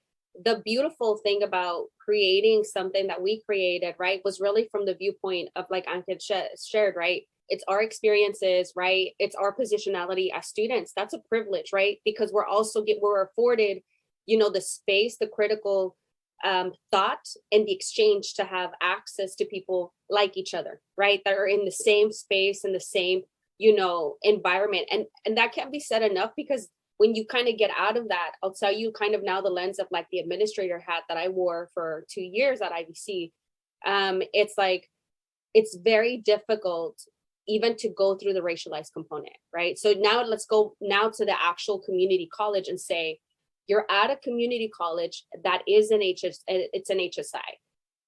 S2: the beautiful thing about creating something that we created, right, was really from the viewpoint of like Ángel shared, right? It's our experiences, right? It's our positionality as students. That's a privilege, right? Because we're afforded, you know, the space, the critical thought and the exchange to have access to people like each other, right? That are in the same space and the same, you know, environment. And that can't be said enough, because when you kind of get out of that, I'll tell you kind of now the lens of like the administrator hat that I wore for 2 years at IVC. It's like, it's very difficult even to go through the racialized component, right? So now let's go now to the actual community college and say, you're at a community college that is it's an HSI.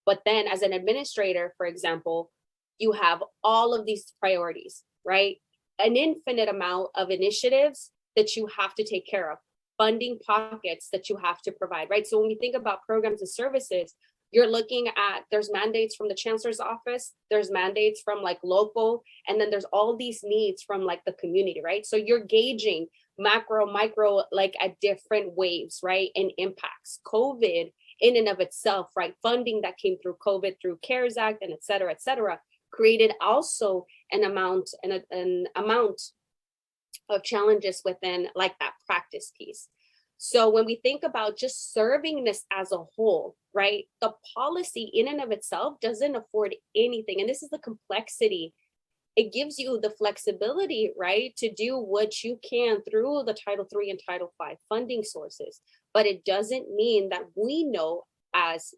S2: But then as an administrator, for example, you have all of these priorities, right? An infinite amount of initiatives that you have to take care of, funding pockets that you have to provide, right? So when we think about programs and services, you're looking at, there's mandates from the chancellor's office, there's mandates from like local, and then there's all these needs from like the community, right? So you're gauging macro, micro, like at different waves, right? And impacts. COVID in and of itself, right? Funding that came through COVID, through CARES Act, and et cetera, created also an amount of challenges within like that practice piece. So when we think about just servingness as a whole, right, the policy in and of itself doesn't afford anything. And this is the complexity. It gives you the flexibility, right, to do what you can through the Title III and Title V funding sources. But it doesn't mean that we know as,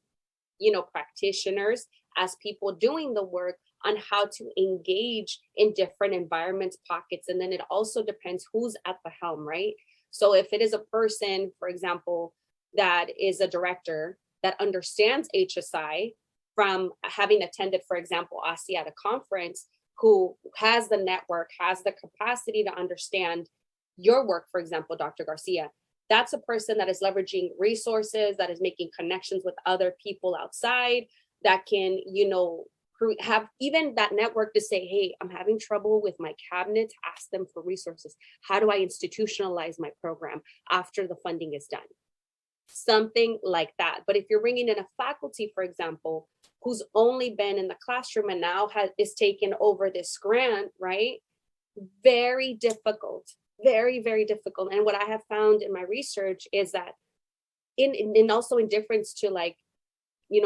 S2: you know, practitioners, as people doing the work, on how to engage in different environments, pockets. And then it also depends who's at the helm, right? So if it is a person, for example, that is a director that understands HSI from having attended, for example, AHSIE at a conference, who has the network, has the capacity to understand your work, for example, Dr. Garcia, that's a person that is leveraging resources, that is making connections with other people outside, that can, you know, have even that network to say, hey, I'm having trouble with my cabinets, ask them for resources. How do I institutionalize my program after the funding is done? Something like that. But if you're bringing in a faculty, for example, who's only been in the classroom and now is taking over this grant, right? Very difficult very, very difficult. And what I have found in my research is that in also in difference to like,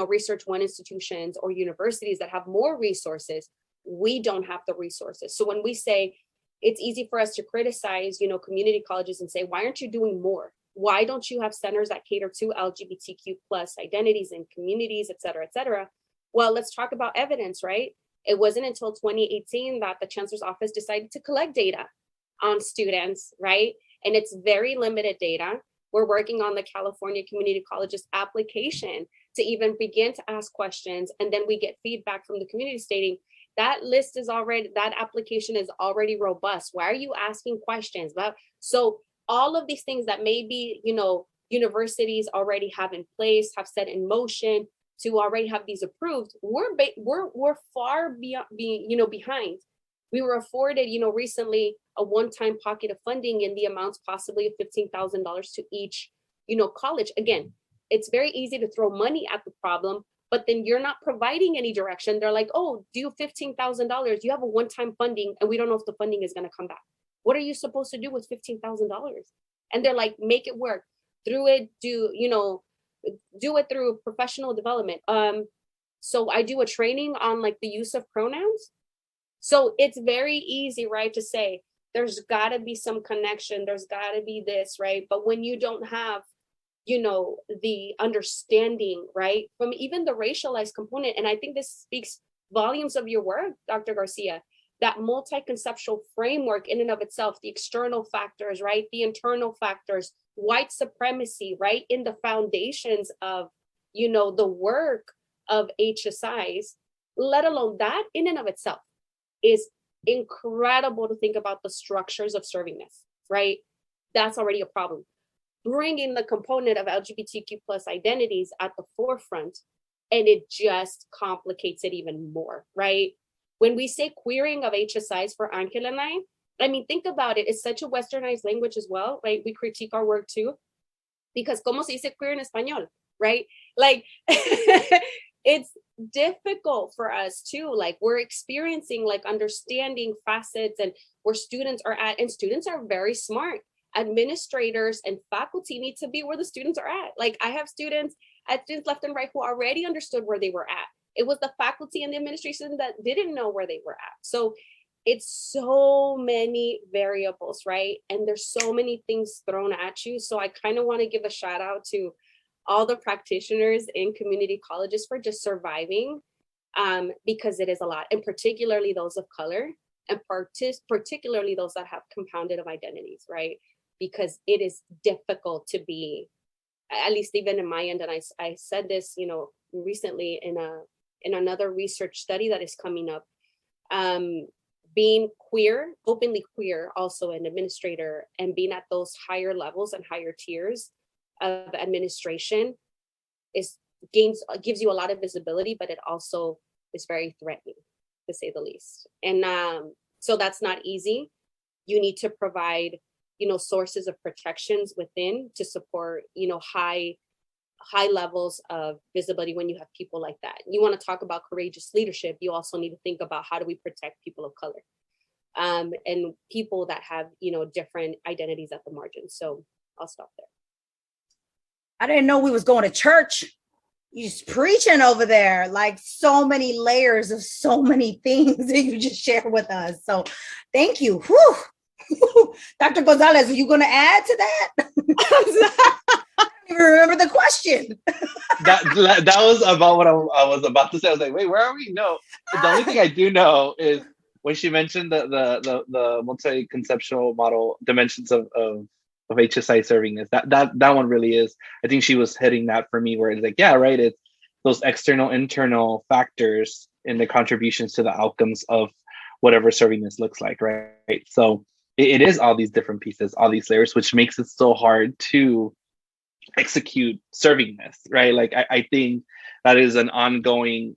S2: research one institutions or universities that have more resources, we don't have the resources. So when we say it's easy for us to criticize, community colleges and say, why aren't you doing more? Why don't you have centers that cater to LGBTQ plus identities and communities, et cetera, et cetera? Well, let's talk about evidence, right? It wasn't until 2018 that the Chancellor's Office decided to collect data on students, right? And it's very limited data. We're working on the California Community Colleges application to even begin to ask questions. And then we get feedback from the community stating that list is already, that application is already robust. Why are you asking questions? But so all of these things that maybe, universities already have in place, have set in motion to already have these approved, we're far behind. We were afforded, recently a one-time pocket of funding in the amounts possibly of $15,000 to each, college. Again, it's very easy to throw money at the problem, but then you're not providing any direction. They're like, oh, do you $15,000? You have a one-time funding and we don't know if the funding is going to come back. What are you supposed to do with $15,000? And they're like, make it work through it. Do it through professional development. So I do a training on like the use of pronouns. So it's very easy, right, to say there's got to be some connection. There's got to be this, right? But when you don't have, the understanding, right, from even the racialized component, and I think this speaks volumes of your work, Dr. Garcia, that multi-conceptual framework in and of itself, the external factors, right, the internal factors, white supremacy, right, in the foundations of, the work of HSIs, let alone that in and of itself is incredible to think about the structures of servingness, right? That's already a problem. Bringing the component of LGBTQ plus identities at the forefront, and it just complicates it even more, right? When we say queering of HSIs for Ángel and I mean, think about it. It's such a westernized language as well, right? We critique our work too, because como se dice queer en español, right? Like, it's difficult for us too. Like, we're experiencing like understanding facets and where students are at, and students are very smart. Administrators and faculty need to be where the students are at. Like, I have students left and right who already understood where they were at. It was the faculty and the administration that didn't know where they were at. So it's so many variables, right? And there's so many things thrown at you. So I kind of want to give a shout out to all the practitioners in community colleges for just surviving, because it is a lot, and particularly those of color, and particularly those that have compounded of identities, right? Because it is difficult to be, at least even in my end, and I said this, recently in another research study that is coming up, being queer, openly queer, also an administrator, and being at those higher levels and higher tiers of administration gives you a lot of visibility, but it also is very threatening, to say the least. And so that's not easy. You need to provide, sources of protections within to support, high levels of visibility when you have people like that. You want to talk about courageous leadership, you also need to think about how do we protect people of color, and people that have, different identities at the margin. So I'll stop there.
S1: I didn't know we was going to church. You're just preaching over there, like so many layers of so many things that you just share with us. So thank you. Whew. Dr. González, are you going to add to that? I don't even remember the question.
S3: that was about what I was about to say. I was like, wait, where are we? No, the only thing I do know is when she mentioned the multi-conceptual model dimensions of HSI servingness, that one really is. I think she was hitting that for me, where it's like, yeah, right. It's those external, internal factors in the contributions to the outcomes of whatever servingness looks like, right? So it is all these different pieces, all these layers, which makes it so hard to execute servingness, right? Like I think that is an ongoing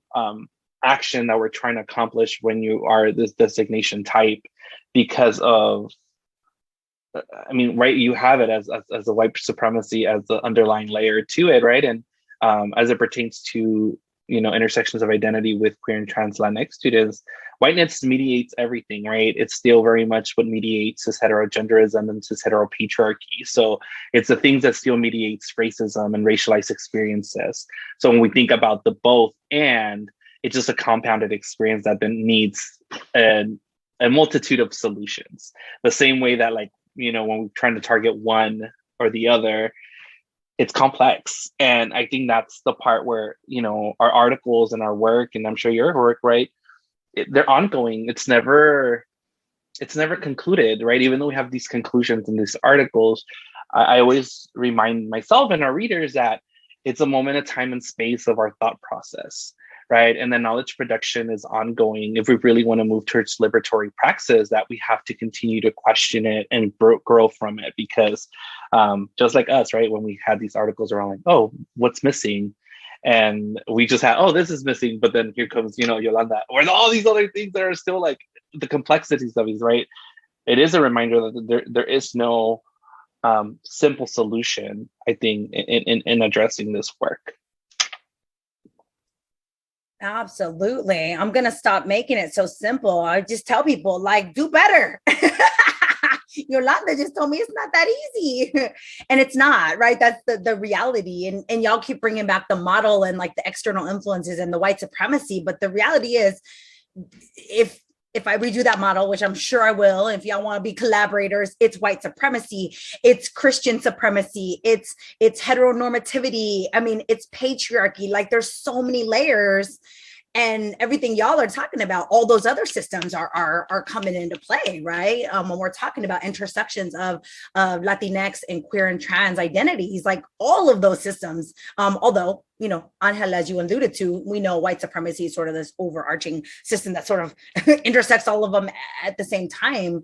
S3: action that we're trying to accomplish when you are this designation type, because of, I mean, right, you have it as a white supremacy as the underlying layer to it, right? And as it pertains to, intersections of identity with queer and trans Latinx students, whiteness mediates everything, right? It's still very much what mediates cis heterogenderism and cis heteropatriarchy. So it's the things that still mediates racism and racialized experiences. So when we think about the both and, it's just a compounded experience that then needs a multitude of solutions. The same way that, like, you know, when we're trying to target one or the other, it's complex. And I think that's the part where, you know, our articles and our work, and I'm sure your work, right, they're ongoing. It's never concluded, right? Even though we have these conclusions in these articles, I always remind myself and our readers that it's a moment of time and space of our thought process, right? And the knowledge production is ongoing. If we really want to move towards liberatory praxis, that we have to continue to question it and grow from it. Because just like us, right? When we had these articles around like, oh, what's missing? And we just had, oh, this is missing. But then here comes, you know, Yolanda, or all these other things that are still like the complexities of these, right? It is a reminder that there is no simple solution, I think, in addressing this work.
S1: Absolutely. I'm going to stop making it so simple. I just tell people, like, do better. Yolanda just told me it's not that easy. And it's not, right? That's the reality. And y'all keep bringing back the model and like the external influences and the white supremacy. But the reality is, if I redo that model, which I'm sure I will, if y'all want to be collaborators, it's white supremacy, it's Christian supremacy, it's heteronormativity. I mean, it's patriarchy. Like, there's so many layers, and everything y'all are talking about, all those other systems are coming into play, right? When we're talking about intersections of Latinx and queer and trans identities, like all of those systems, although, you know, Ángel, as you alluded to, we know white supremacy is sort of this overarching system that sort of intersects all of them at the same time.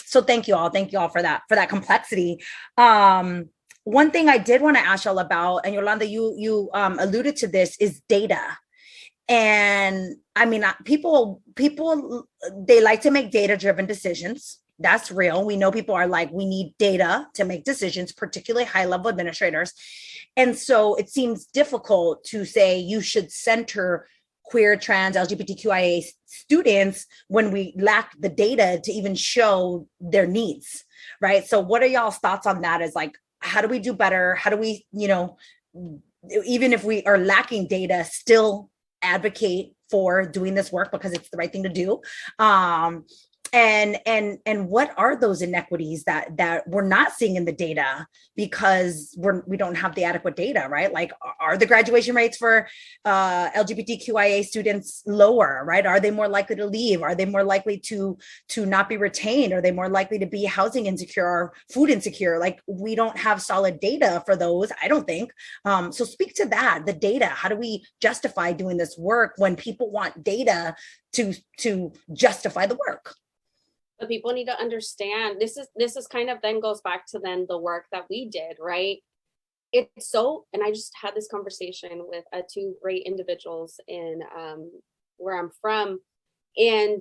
S1: So thank you all for that complexity. One thing I did want to ask y'all about, and Yolanda, you alluded to this, is data. And I mean, people, they like to make data-driven decisions. That's real. We know people are like, we need data to make decisions, particularly high-level administrators. And so it seems difficult to say you should center queer, trans, LGBTQIA students when we lack the data to even show their needs, right? So what are y'all's thoughts on that? Is like, how do we do better? How do we, you know, even if we are lacking data, still advocate for doing this work because it's the right thing to do? And what are those inequities that we're not seeing in the data because we don't have the adequate data, right? Like, are the graduation rates for LGBTQIA students lower, right? Are they more likely to leave? Are they more likely to not be retained? Are they more likely to be housing insecure or food insecure? Like, we don't have solid data for those, I don't think. So speak to that, the data. How do we justify doing this work when people want data to justify the work?
S2: But people need to understand, this is kind of then goes back to then the work that we did, right? It's so, and I just had this conversation with two great individuals in where I'm from. And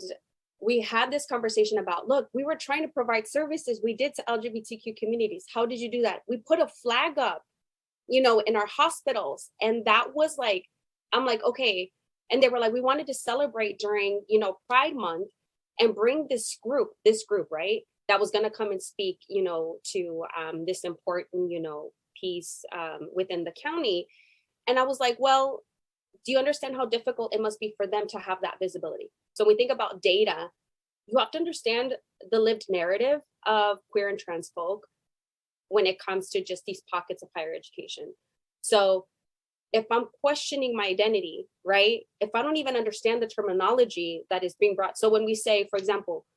S2: we had this conversation about, look, we were trying to provide services we did to LGBTQ communities. How did you do that? We put a flag up, you know, in our hospitals. And that was like, I'm like, okay. And they were like, we wanted to celebrate during, you know, Pride Month, and bring this group, right, that was going to come and speak, you know, to this important, you know, piece within the county. And I was like, well, do you understand how difficult it must be for them to have that visibility? So when we think about data, you have to understand the lived narrative of queer and trans folk when it comes to just these pockets of higher education. So if I'm questioning my identity, right? If I don't even understand the terminology that is being brought. So when we say, for example,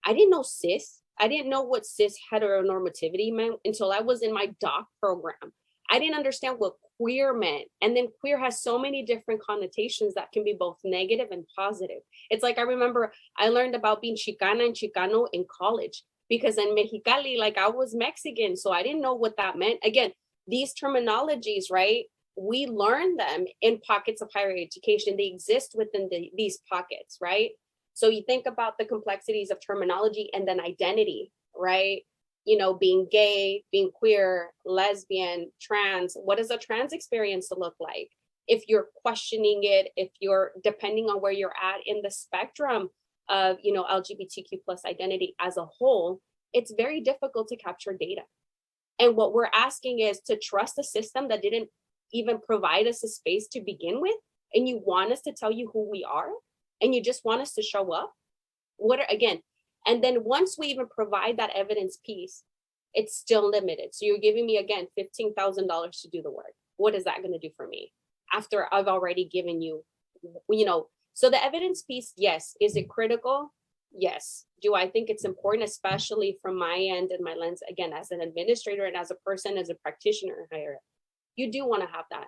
S2: I didn't know cis, I didn't know what cis heteronormativity meant until I was in my doc program. I didn't understand what queer meant. And then queer has so many different connotations that can be both negative and positive. It's like, I remember I learned about being Chicana and Chicano in college because in Mexicali, like, I was Mexican, so I didn't know what that meant. Again, these terminologies, right? We learn them in pockets of higher education. They exist within these pockets, right? So you think about the complexities of terminology and then identity, right? You know, being gay, being queer, lesbian, trans. What does a trans experience look like? if you're questioning it, if you're depending on where you're at in the spectrum of, you know, LGBTQ plus identity as a whole, it's very difficult to capture data. And what we're asking is to trust a system that didn't even provide us a space to begin with. And you want us to tell you who we are, and you just want us to show up. Again, and then once we even provide that evidence piece, it's still limited. So you're giving me, again, $15,000 to do the work. What is that going to do for me after I've already given you, you know? So the evidence piece, yes. Is it critical? Yes. Do I think it's important, especially from my end and my lens, again, as an administrator and as a person, as a practitioner in higher ed? You do want to have that.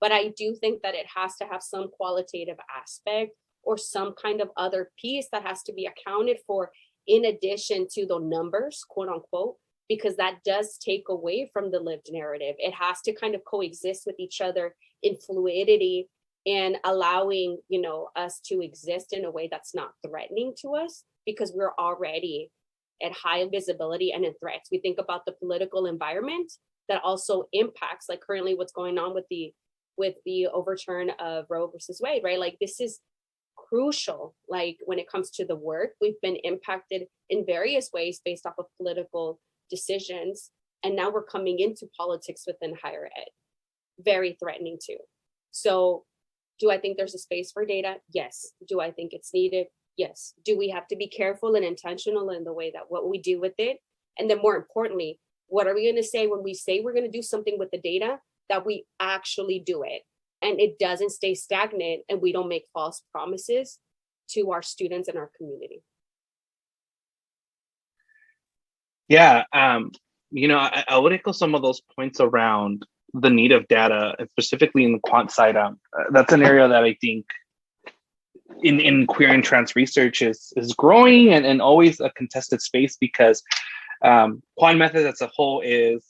S2: But I do think that it has to have some qualitative aspect or some kind of other piece that has to be accounted for in addition to the numbers, quote unquote, because that does take away from the lived narrative. It has to kind of coexist with each other in fluidity and allowing, you know, us to exist in a way that's not threatening to us, because we're already at high visibility and in threats. We think about the political environment that also impacts, like currently what's going on with the overturn of Roe versus Wade, right? Like this is crucial. Like when it comes to the work, we've been impacted in various ways based off of political decisions. And now we're coming into politics within higher ed. Very threatening too. So do I think there's a space for data? Yes. Do I think it's needed? Yes. Do we have to be careful and intentional in the way that what we do with it? And then more importantly, what are we going to say when we say we're going to do something with the data, that we actually do it and it doesn't stay stagnant and we don't make false promises to our students and our community?
S3: Yeah, you know, I would echo some of those points around the need of data, and specifically in the quant side. That's an area that I think in queer and trans research is growing and always a contested space, because quant methods as a whole is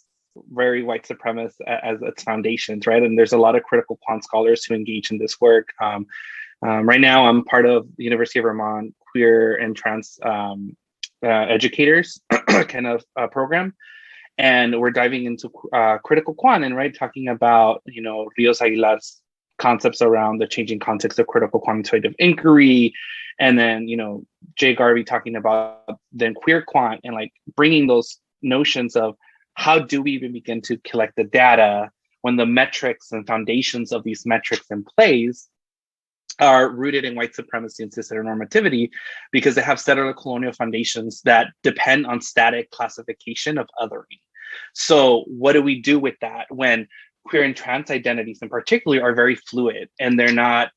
S3: very white supremacist as its foundations, right? And there's a lot of critical quant scholars who engage in this work. Right now, I'm part of the University of Vermont Queer and Trans Educators kind of program, and we're diving into critical quant and talking about, you know, Rios Aguilar's concepts around the changing context of critical quantitative inquiry, and then, you know, Jay Garvey talking about then queer quant, and like bringing those notions of how do we even begin to collect the data when the metrics and foundations of these metrics in place are rooted in white supremacy and cis heteronormativity, because they have settler colonial foundations that depend on static classification of othering. So what do we do with that when queer and trans identities in particular are very fluid and they're not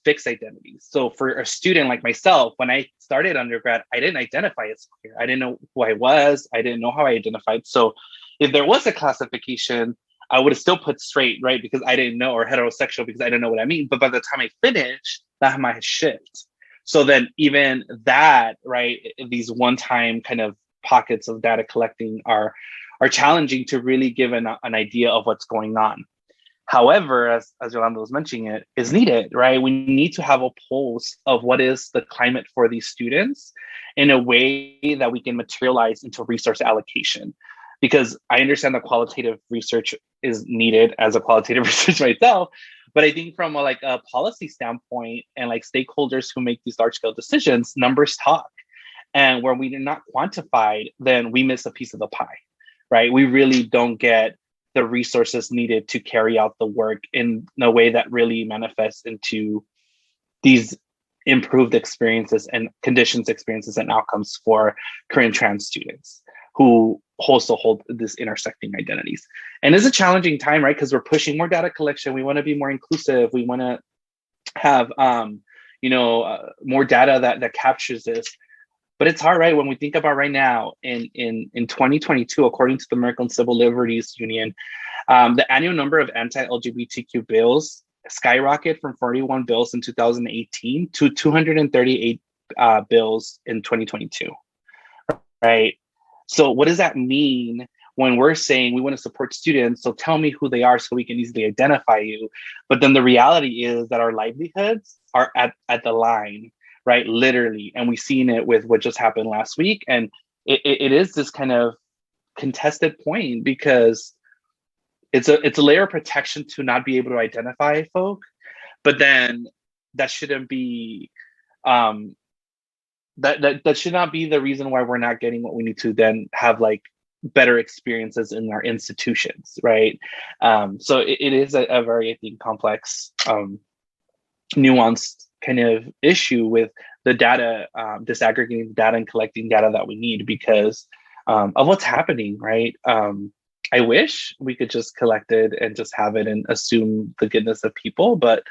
S3: fixed identities? So for a student like myself, when I started undergrad, I didn't identify as queer. I didn't know who I was. I didn't know how I identified. So if there was a classification, I would have still put straight, right? Because I didn't know, or heterosexual because I didn't know what I mean. But by the time I finished, that might shift. So then even that, right, these one-time kind of pockets of data collecting are challenging to really give an idea of what's going on. However, as Yolanda was mentioning, it is needed, right? We need to have a pulse of what is the climate for these students in a way that we can materialize into resource allocation. Because I understand that qualitative research is needed as a qualitative researcher myself, but I think from a policy standpoint and like stakeholders who make these large scale decisions, numbers talk. And where we are not quantified, then we miss a piece of the pie, right? We really don't get the resources needed to carry out the work in a way that really manifests into these improved experiences and conditions, experiences, and outcomes for queer and trans students who also hold this intersecting identities. And it's a challenging time, right? Because we're pushing more data collection. We want to be more inclusive. We want to have, more data that captures this. But it's hard, right? When we think about right now in 2022, according to the American Civil Liberties Union, the annual number of anti-LGBTQ bills skyrocketed from 41 bills in 2018 to 238 bills in 2022, right? So what does that mean when we're saying we want to support students? So tell me who they are so we can easily identify you. But then the reality is that our livelihoods are at the line, right? Literally. And we've seen it with what just happened last week. And it is this kind of contested point, because it's a layer of protection to not be able to identify folk, but then that shouldn't be that should not be the reason why we're not getting what we need to then have like better experiences in our institutions, right? So it is a very, I think, complex, nuanced kind of issue with the data, disaggregating data and collecting data that we need because of what's happening, right? I wish we could just collect it and just have it and assume the goodness of people, but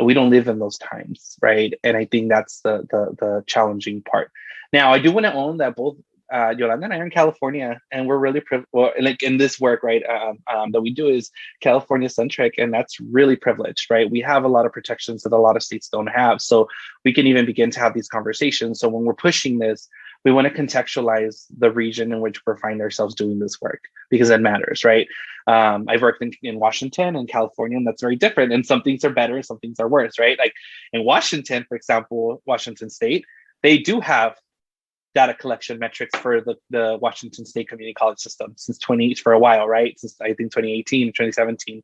S3: we don't live in those times, right? And I think that's the challenging part. Now, I do want to own that both Yolanda and I are in California, and we're really like in this work, right? That we do is California centric, and that's really privileged, right? We have a lot of protections that a lot of states don't have, so we can even begin to have these conversations. So when we're pushing this, we want to contextualize the region in which we find ourselves doing this work because it matters, right? I've worked in Washington and California, and that's very different. And some things are better, some things are worse, right? Like in Washington, for example, Washington State, they do have data collection metrics for the Washington State Community College system for a while, right? Since I think 2018, 2017.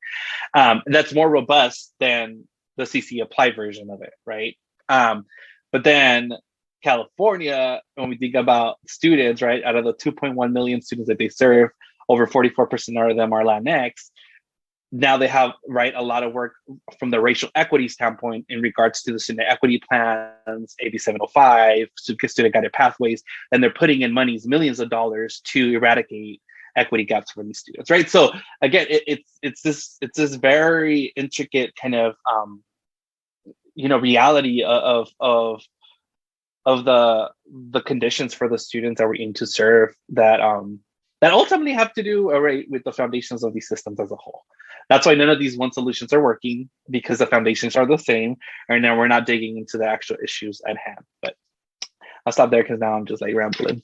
S3: That's more robust than the CC Apply version of it, right? But then California, when we think about students, right, out of the 2.1 million students that they serve, over 44% of them are Latinx. Now they have, right, a lot of work from the racial equity standpoint in regards to the student equity plans, AB 705, student guided pathways, and they're putting in monies, millions of dollars to eradicate equity gaps for these students, right? So again, it's this very intricate kind of reality of the conditions for the students that we're aiming to serve that ultimately have to do, right, with the foundations of these systems as a whole. That's why none of these one solutions are working, because the foundations are the same, and now we're not digging into the actual issues at hand. But I'll stop there because now I'm just like rambling.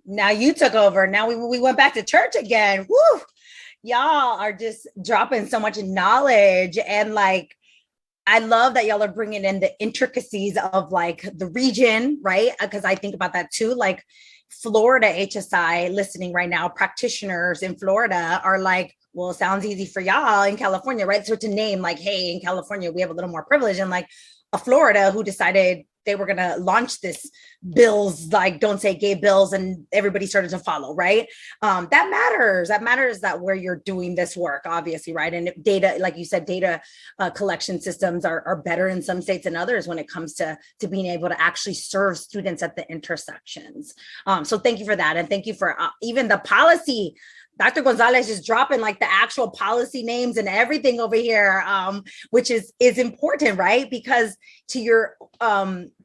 S1: Now you took over. Now we went back to church again. Woo! Y'all are just dropping so much knowledge, and like, I love that y'all are bringing in the intricacies of like the region, right? Because I think about that too. Like Florida HSI listening right now, practitioners in Florida are like, well, it sounds easy for y'all in California, right? So to name like, hey, in California, we have a little more privilege, and like a Florida who decided they were going to launch this bills, like don't say gay bills, and everybody started to follow, right? That matters. That matters that where you're doing this work, obviously, right? And data, like you said, data collection systems are better in some states than others when it comes to being able to actually serve students at the intersections. So thank you for that. And thank you for even the policy. Dr. Gonzalez is dropping like the actual policy names and everything over here, which is important, right? Because to your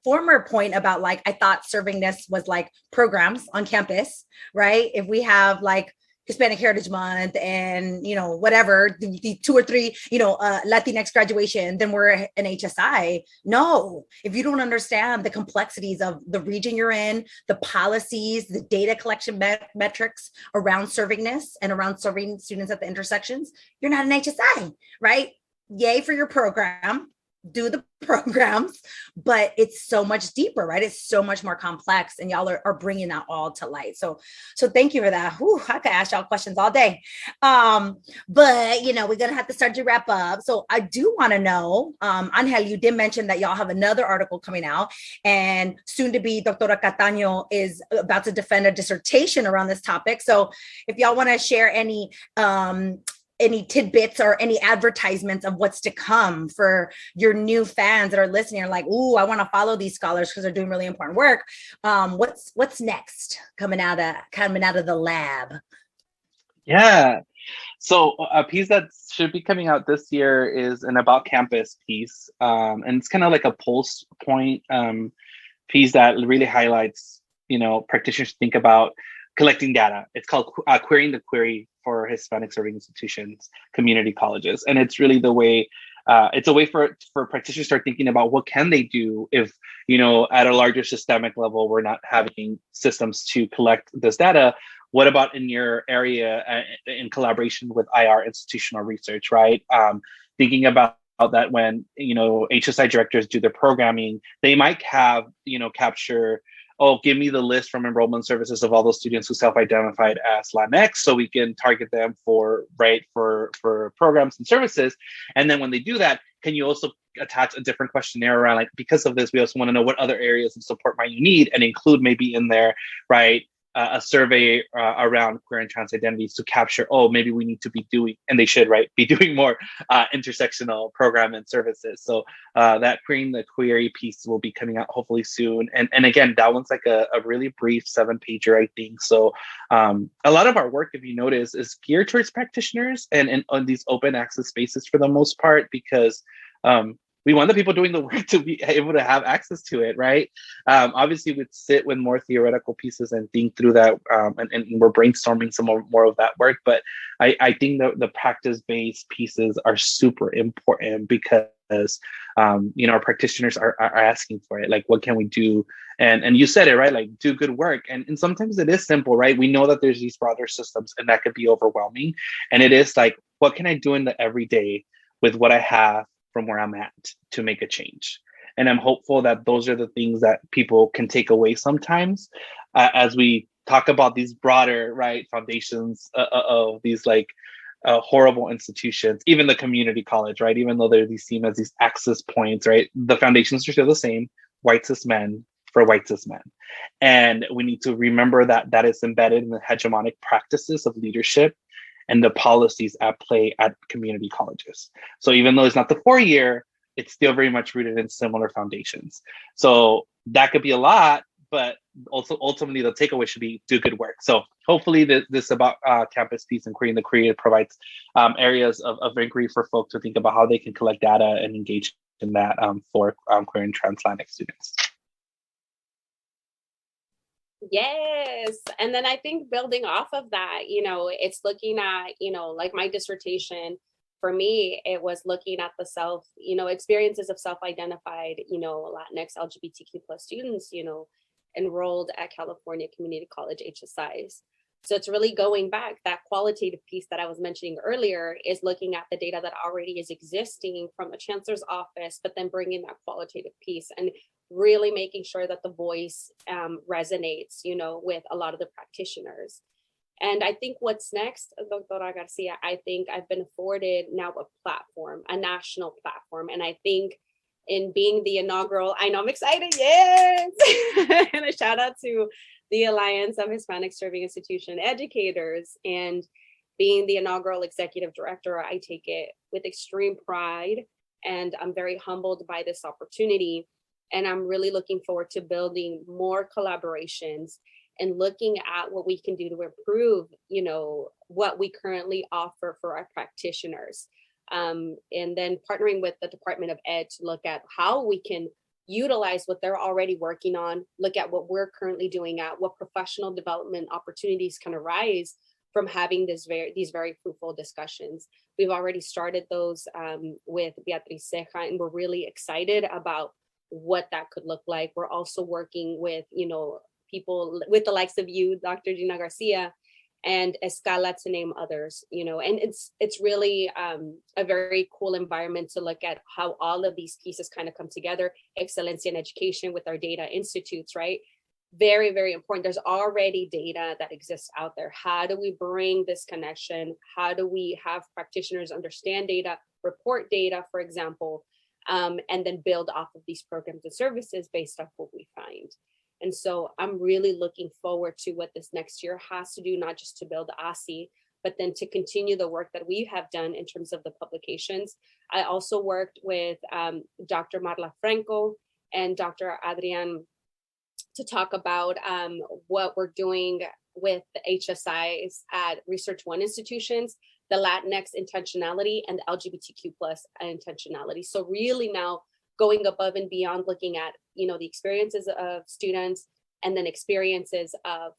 S1: former point about like, I thought servingness was like programs on campus, right? If we have like Hispanic Heritage Month and, whatever, the 2 or 3, Latinx graduation, then we're an HSI. No, if you don't understand the complexities of the region you're in, the policies, the data collection metrics around servingness and around serving students at the intersections, you're not an HSI, right? Yay for your program. Do the programs, but it's so much deeper, right? It's so much more complex, and y'all are bringing that all to light. So thank you for that. Whew, I could ask y'all questions all day. But we're gonna have to start to wrap up. So I do want to know, Ángel, you did mention that y'all have another article coming out, and soon to be Doctora Cataño is about to defend a dissertation around this topic. So if y'all want to share any tidbits or any advertisements of what's to come for your new fans that are listening, are like, ooh, I want to follow these scholars because they're doing really important work. What's next coming out of the lab? Yeah.
S3: So a piece that should be coming out this year is an about campus piece. And it's kind of like a pulse point piece that really highlights, practitioners think about collecting data. It's called Querying the Query for Hispanic Serving Institutions, Community Colleges. And it's really the way, it's a way for practitioners to start thinking about what can they do if, at a larger systemic level, we're not having systems to collect this data. What about in your area in collaboration with IR institutional research, right? Thinking about that when, HSI directors do their programming, they might have, capture oh, give me the list from enrollment services of all those students who self-identified as Latinx, so we can target them for programs and services. And then when they do that, can you also attach a different questionnaire around, like, because of this, we also want to know what other areas of support might you need, and include maybe in there, right, a survey around queer and trans identities to capture, oh, maybe we need to be doing, and they should, right, be doing more intersectional program and services. So that Queering the Query piece will be coming out hopefully soon. And again, that one's like a really brief 7-pager, I think. So a lot of our work, if you notice, is geared towards practitioners and on these open access spaces for the most part, because we want the people doing the work to be able to have access to it, right? Obviously, we'd sit with more theoretical pieces and think through that, and we're brainstorming some more of that work. But I think the practice-based pieces are super important, because our practitioners are asking for it. Like, what can we do? And you said it, right? Like, do good work. And sometimes it is simple, right? We know that there's these broader systems, and that could be overwhelming. And it is like, what can I do in the everyday with what I have from where I'm at to make a change? And I'm hopeful that those are the things that people can take away sometimes as we talk about these broader, right, foundations of these like horrible institutions, even the community college, right? Even though they're seen as these access points, right? The foundations are still the same: white cis men for white cis men. And we need to remember that that is embedded in the hegemonic practices of leadership and the policies at play at community colleges. So even though it's not the 4-year, it's still very much rooted in similar foundations. So that could be a lot, but also ultimately the takeaway should be do good work. So hopefully this about campus peace and Queering the Queer provides areas of inquiry for folks to think about how they can collect data and engage in that for queer and trans Latinx students.
S2: Yes. And then I think building off of that, it's looking at, like my dissertation, for me, it was looking at the experiences of self-identified, Latinx LGBTQ plus students, enrolled at California Community College HSIs. So it's really going back, that qualitative piece that I was mentioning earlier is looking at the data that already is existing from the chancellor's office, but then bringing that qualitative piece and really making sure that the voice resonates, with a lot of the practitioners. And I think what's next, Doctora Garcia, I think I've been afforded now a national platform. And I think in being the inaugural, I know I'm excited, yes! And a shout out to the Alliance of Hispanic Serving Institution Educators, and being the inaugural executive director, I take it with extreme pride, and I'm very humbled by this opportunity. And I'm really looking forward to building more collaborations and looking at what we can do to improve, what we currently offer for our practitioners. And then partnering with the Department of Ed to look at how we can utilize what they're already working on, look at what we're currently doing what professional development opportunities can arise from having these very fruitful discussions. We've already started those with Beatriz Ceja, and we're really excited about what that could look like. We're also working with, people with the likes of you, Dr. Gina Garcia, and Escala, to name others, and it's really a very cool environment to look at how all of these pieces kind of come together. Excellence in education with our data institutes, right? Very, very important. There's already data that exists out there. How do we bring this connection? How do we have practitioners understand data, report data, for example, and then build off of these programs and services based off what we find? And so I'm really looking forward to what this next year has to do, not just to build AHSIE, but then to continue the work that we have done in terms of the publications. I also worked with Dr. Marla Franco and Dr. Adrian to talk about what we're doing with the HSIs at Research One institutions, the Latinx intentionality and the LGBTQ plus intentionality. So really now going above and beyond, looking at, the experiences of students and then experiences of,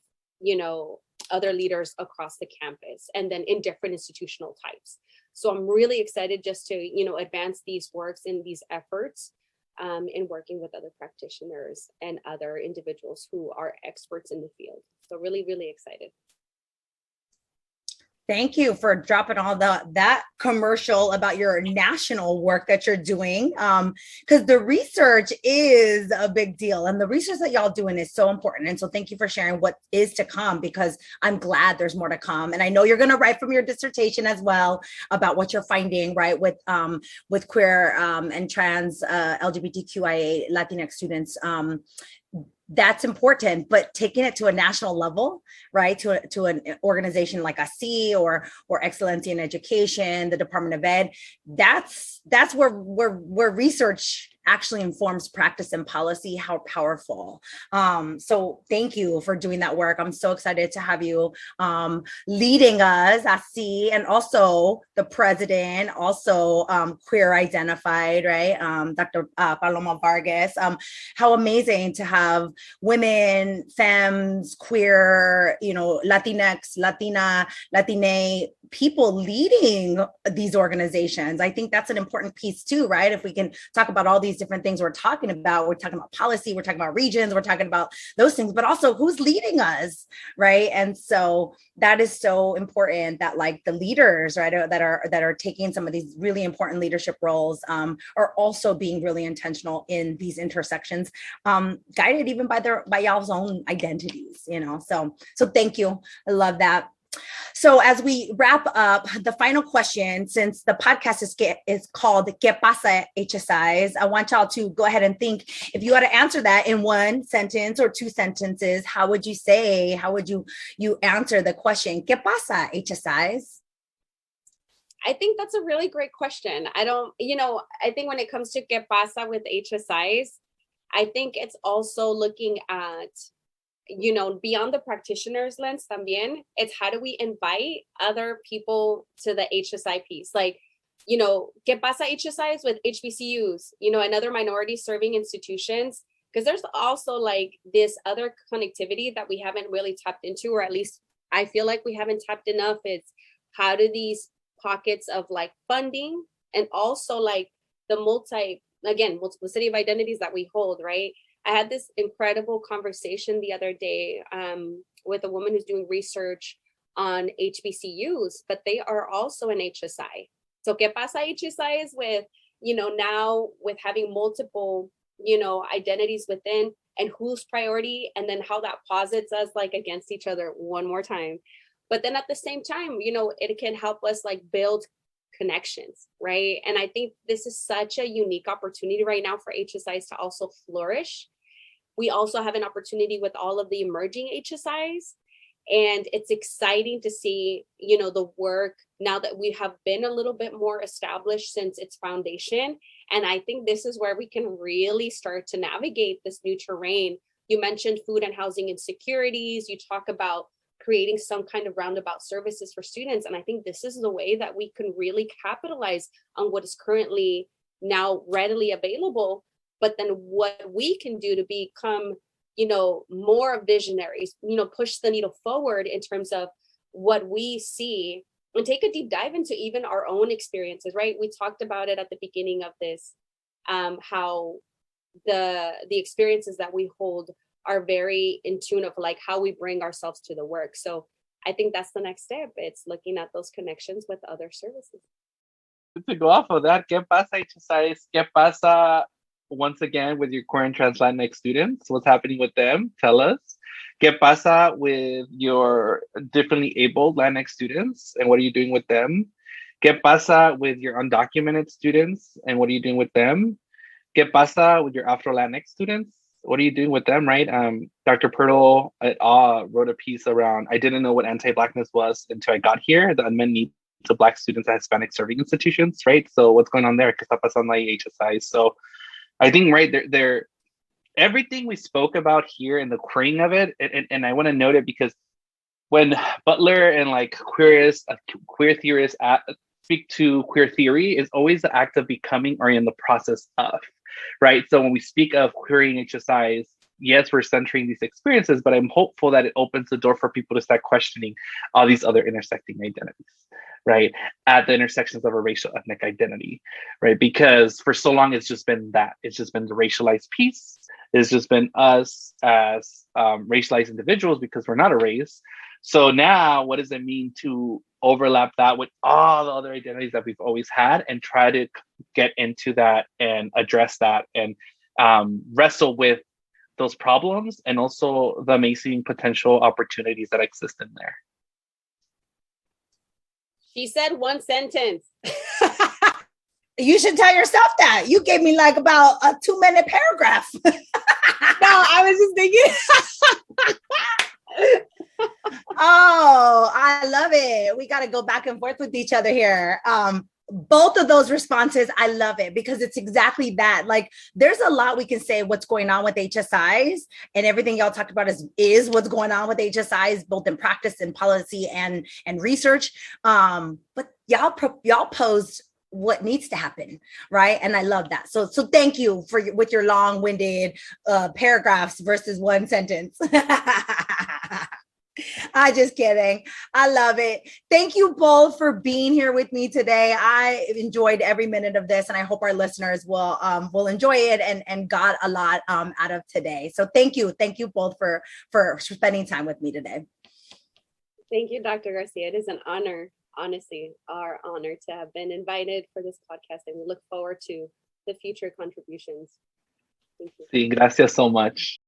S2: other leaders across the campus, and then in different institutional types. So I'm really excited just to, advance these works and these efforts in working with other practitioners and other individuals who are experts in the field. So really, really excited.
S1: Thank you for dropping all that commercial about your national work that you're doing. Because the research is a big deal, and the research that y'all doing is so important. And so thank you for sharing what is to come, because I'm glad there's more to come. And I know you're going to write from your dissertation as well about what you're finding, right, with queer and trans LGBTQIA Latinx students. That's important, but taking it to a national level, right, to an organization like AHSIE or Excellency in Education, the Department of Ed, that's where research actually informs practice and policy. How powerful. So thank you for doing that work. I'm so excited to have you leading us, AHSIE, and also the president, also queer identified, right? Dr. Paloma Vargas. How amazing to have women, femmes, queer, Latinx, Latina, Latine people leading these organizations. I think that's an important piece too, right? If we can talk about all these different things we're talking about policy, we're talking about regions, we're talking about those things, but also who's leading us, right? And so that is so important, that like the leaders, right, that are taking some of these really important leadership roles are also being really intentional in these intersections, guided even by y'all's own identities, so thank you. I love that. So as we wrap up, the final question, since the podcast is called ¿Qué pasa, HSIs? I want y'all to go ahead and think, if you had to answer that in one sentence or two sentences, how would you answer the question, ¿Qué pasa, HSIs?
S2: I think that's a really great question. I think when it comes to ¿Qué pasa with HSIs, I think it's also looking at, beyond the practitioner's lens también, it's how do we invite other people to the HSI piece? Like, ¿Qué pasa HSIs with HBCUs, and other minority serving institutions? Because there's also like this other connectivity that we haven't really tapped into, or at least I feel like we haven't tapped enough. It's how do these pockets of like funding and also like the multiplicity of identities that we hold, right? I had this incredible conversation the other day with a woman who's doing research on HBCUs, but they are also an HSI. So ¿Qué pasa HSIs with, now with having multiple, identities within, and whose priority, and then how that posits us like against each other one more time. But then at the same time, it can help us like build connections, right? And I think this is such a unique opportunity right now for HSIs to also flourish. We also have an opportunity with all of the emerging HSIs, and it's exciting to see, the work now that we have been a little bit more established since its foundation. And I think this is where we can really start to navigate this new terrain. You mentioned food and housing insecurities. You talk about creating some kind of roundabout services for students. And I think this is the way that we can really capitalize on what is currently now readily available, but then what we can do to become, more visionaries, push the needle forward in terms of what we see, and take a deep dive into even our own experiences, right? We talked about it at the beginning of this, how the experiences that we hold are very in tune of like how we bring ourselves to the work. So I think that's the next step. It's looking at those connections with other services.
S3: To go off of that, ¿Qué pasa, HSIs? ¿Qué pasa once again with your queer and trans Latinx students? What's happening with them? Tell us. ¿Qué pasa with your differently abled Latinx students? And what are you doing with them? ¿Qué pasa with your undocumented students? And what are you doing with them? ¿Qué pasa with your Afro Latinx students? What are you doing with them, right? Dr. Pirtle wrote a piece around, I didn't know what anti-Blackness was until I got here, the unmet needs of Black students at Hispanic serving institutions, right? So what's going on there? ¿Qué está pasando ahí, HSI? So I think, right, there, everything we spoke about here and the queering of it, and I want to note it because when Butler and like queer theorists speak to queer theory, is always the act of becoming or in the process of, right? So when we speak of queering HSIs, yes, we're centering these experiences, but I'm hopeful that it opens the door for people to start questioning all these other intersecting identities, right? At the intersections of a racial ethnic identity, right? Because for so long, it's just been that. It's just been the racialized piece. It's just been us as racialized individuals because we're not a race. So now what does it mean to overlap that with all the other identities that we've always had and try to get into that and address that and wrestle with those problems and also the amazing potential opportunities that exist in there.
S2: She said one sentence.
S1: You should tell yourself that. You gave me like about a 2-minute paragraph.
S2: No, I was just thinking.
S1: Oh, I love it. We got to go back and forth with each other here. Both of those responses, I love it because it's exactly that. Like, there's a lot we can say what's going on with HSIs, and everything y'all talked about is what's going on with HSIs, both in practice and policy and research. But y'all posed what needs to happen, right? And I love that. So thank you with your long-winded paragraphs versus one sentence. I'm just kidding. I love it. Thank you both for being here with me today. I enjoyed every minute of this, and I hope our listeners will enjoy it and got a lot out of today. So thank you both for spending time with me today.
S2: Thank you, Dr. Garcia. It is an honor, honestly, our honor to have been invited for this podcast, and we look forward to the future contributions. Thank you.
S3: Sí, gracias so much.